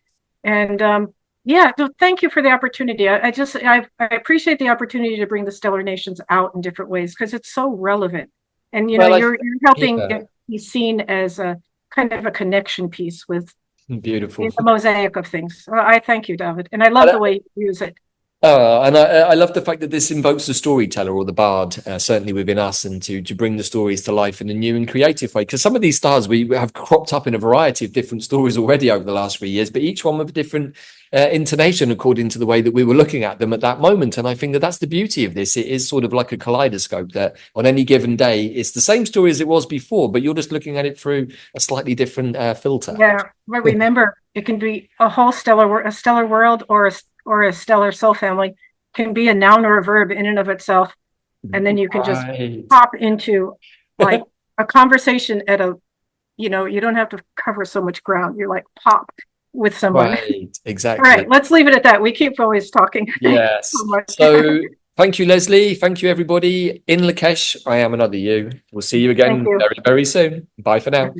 And so thank you for the opportunity. I appreciate the opportunity to bring the Stellar Nations out in different ways because it's so relevant. And you're helping it be seen as a kind of a connection piece with beautiful the mosaic of things. So I thank you, David, and I love the way you use it. And I love the fact that this invokes the storyteller or the bard, certainly within us, and to bring the stories to life in a new and creative way. Because some of these stars we have cropped up in a variety of different stories already over the last 3 years, but each one with a different intonation according to the way that we were looking at them at that moment. And I think that that's the beauty of this. It is sort of like a kaleidoscope that on any given day, it's the same story as it was before, but you're just looking at it through a slightly different filter. Yeah, but remember, it can be a stellar world or a stellar soul family, can be a noun or a verb in and of itself. And then you can just pop into like a conversation at you don't have to cover so much ground. You're like pop with someone. Right, exactly. All right, let's leave it at that. We keep always talking. Yes. So thank you, Leslie. Thank you, everybody. In Lakesh, I am another you. We'll see you again very, very soon. Bye for now.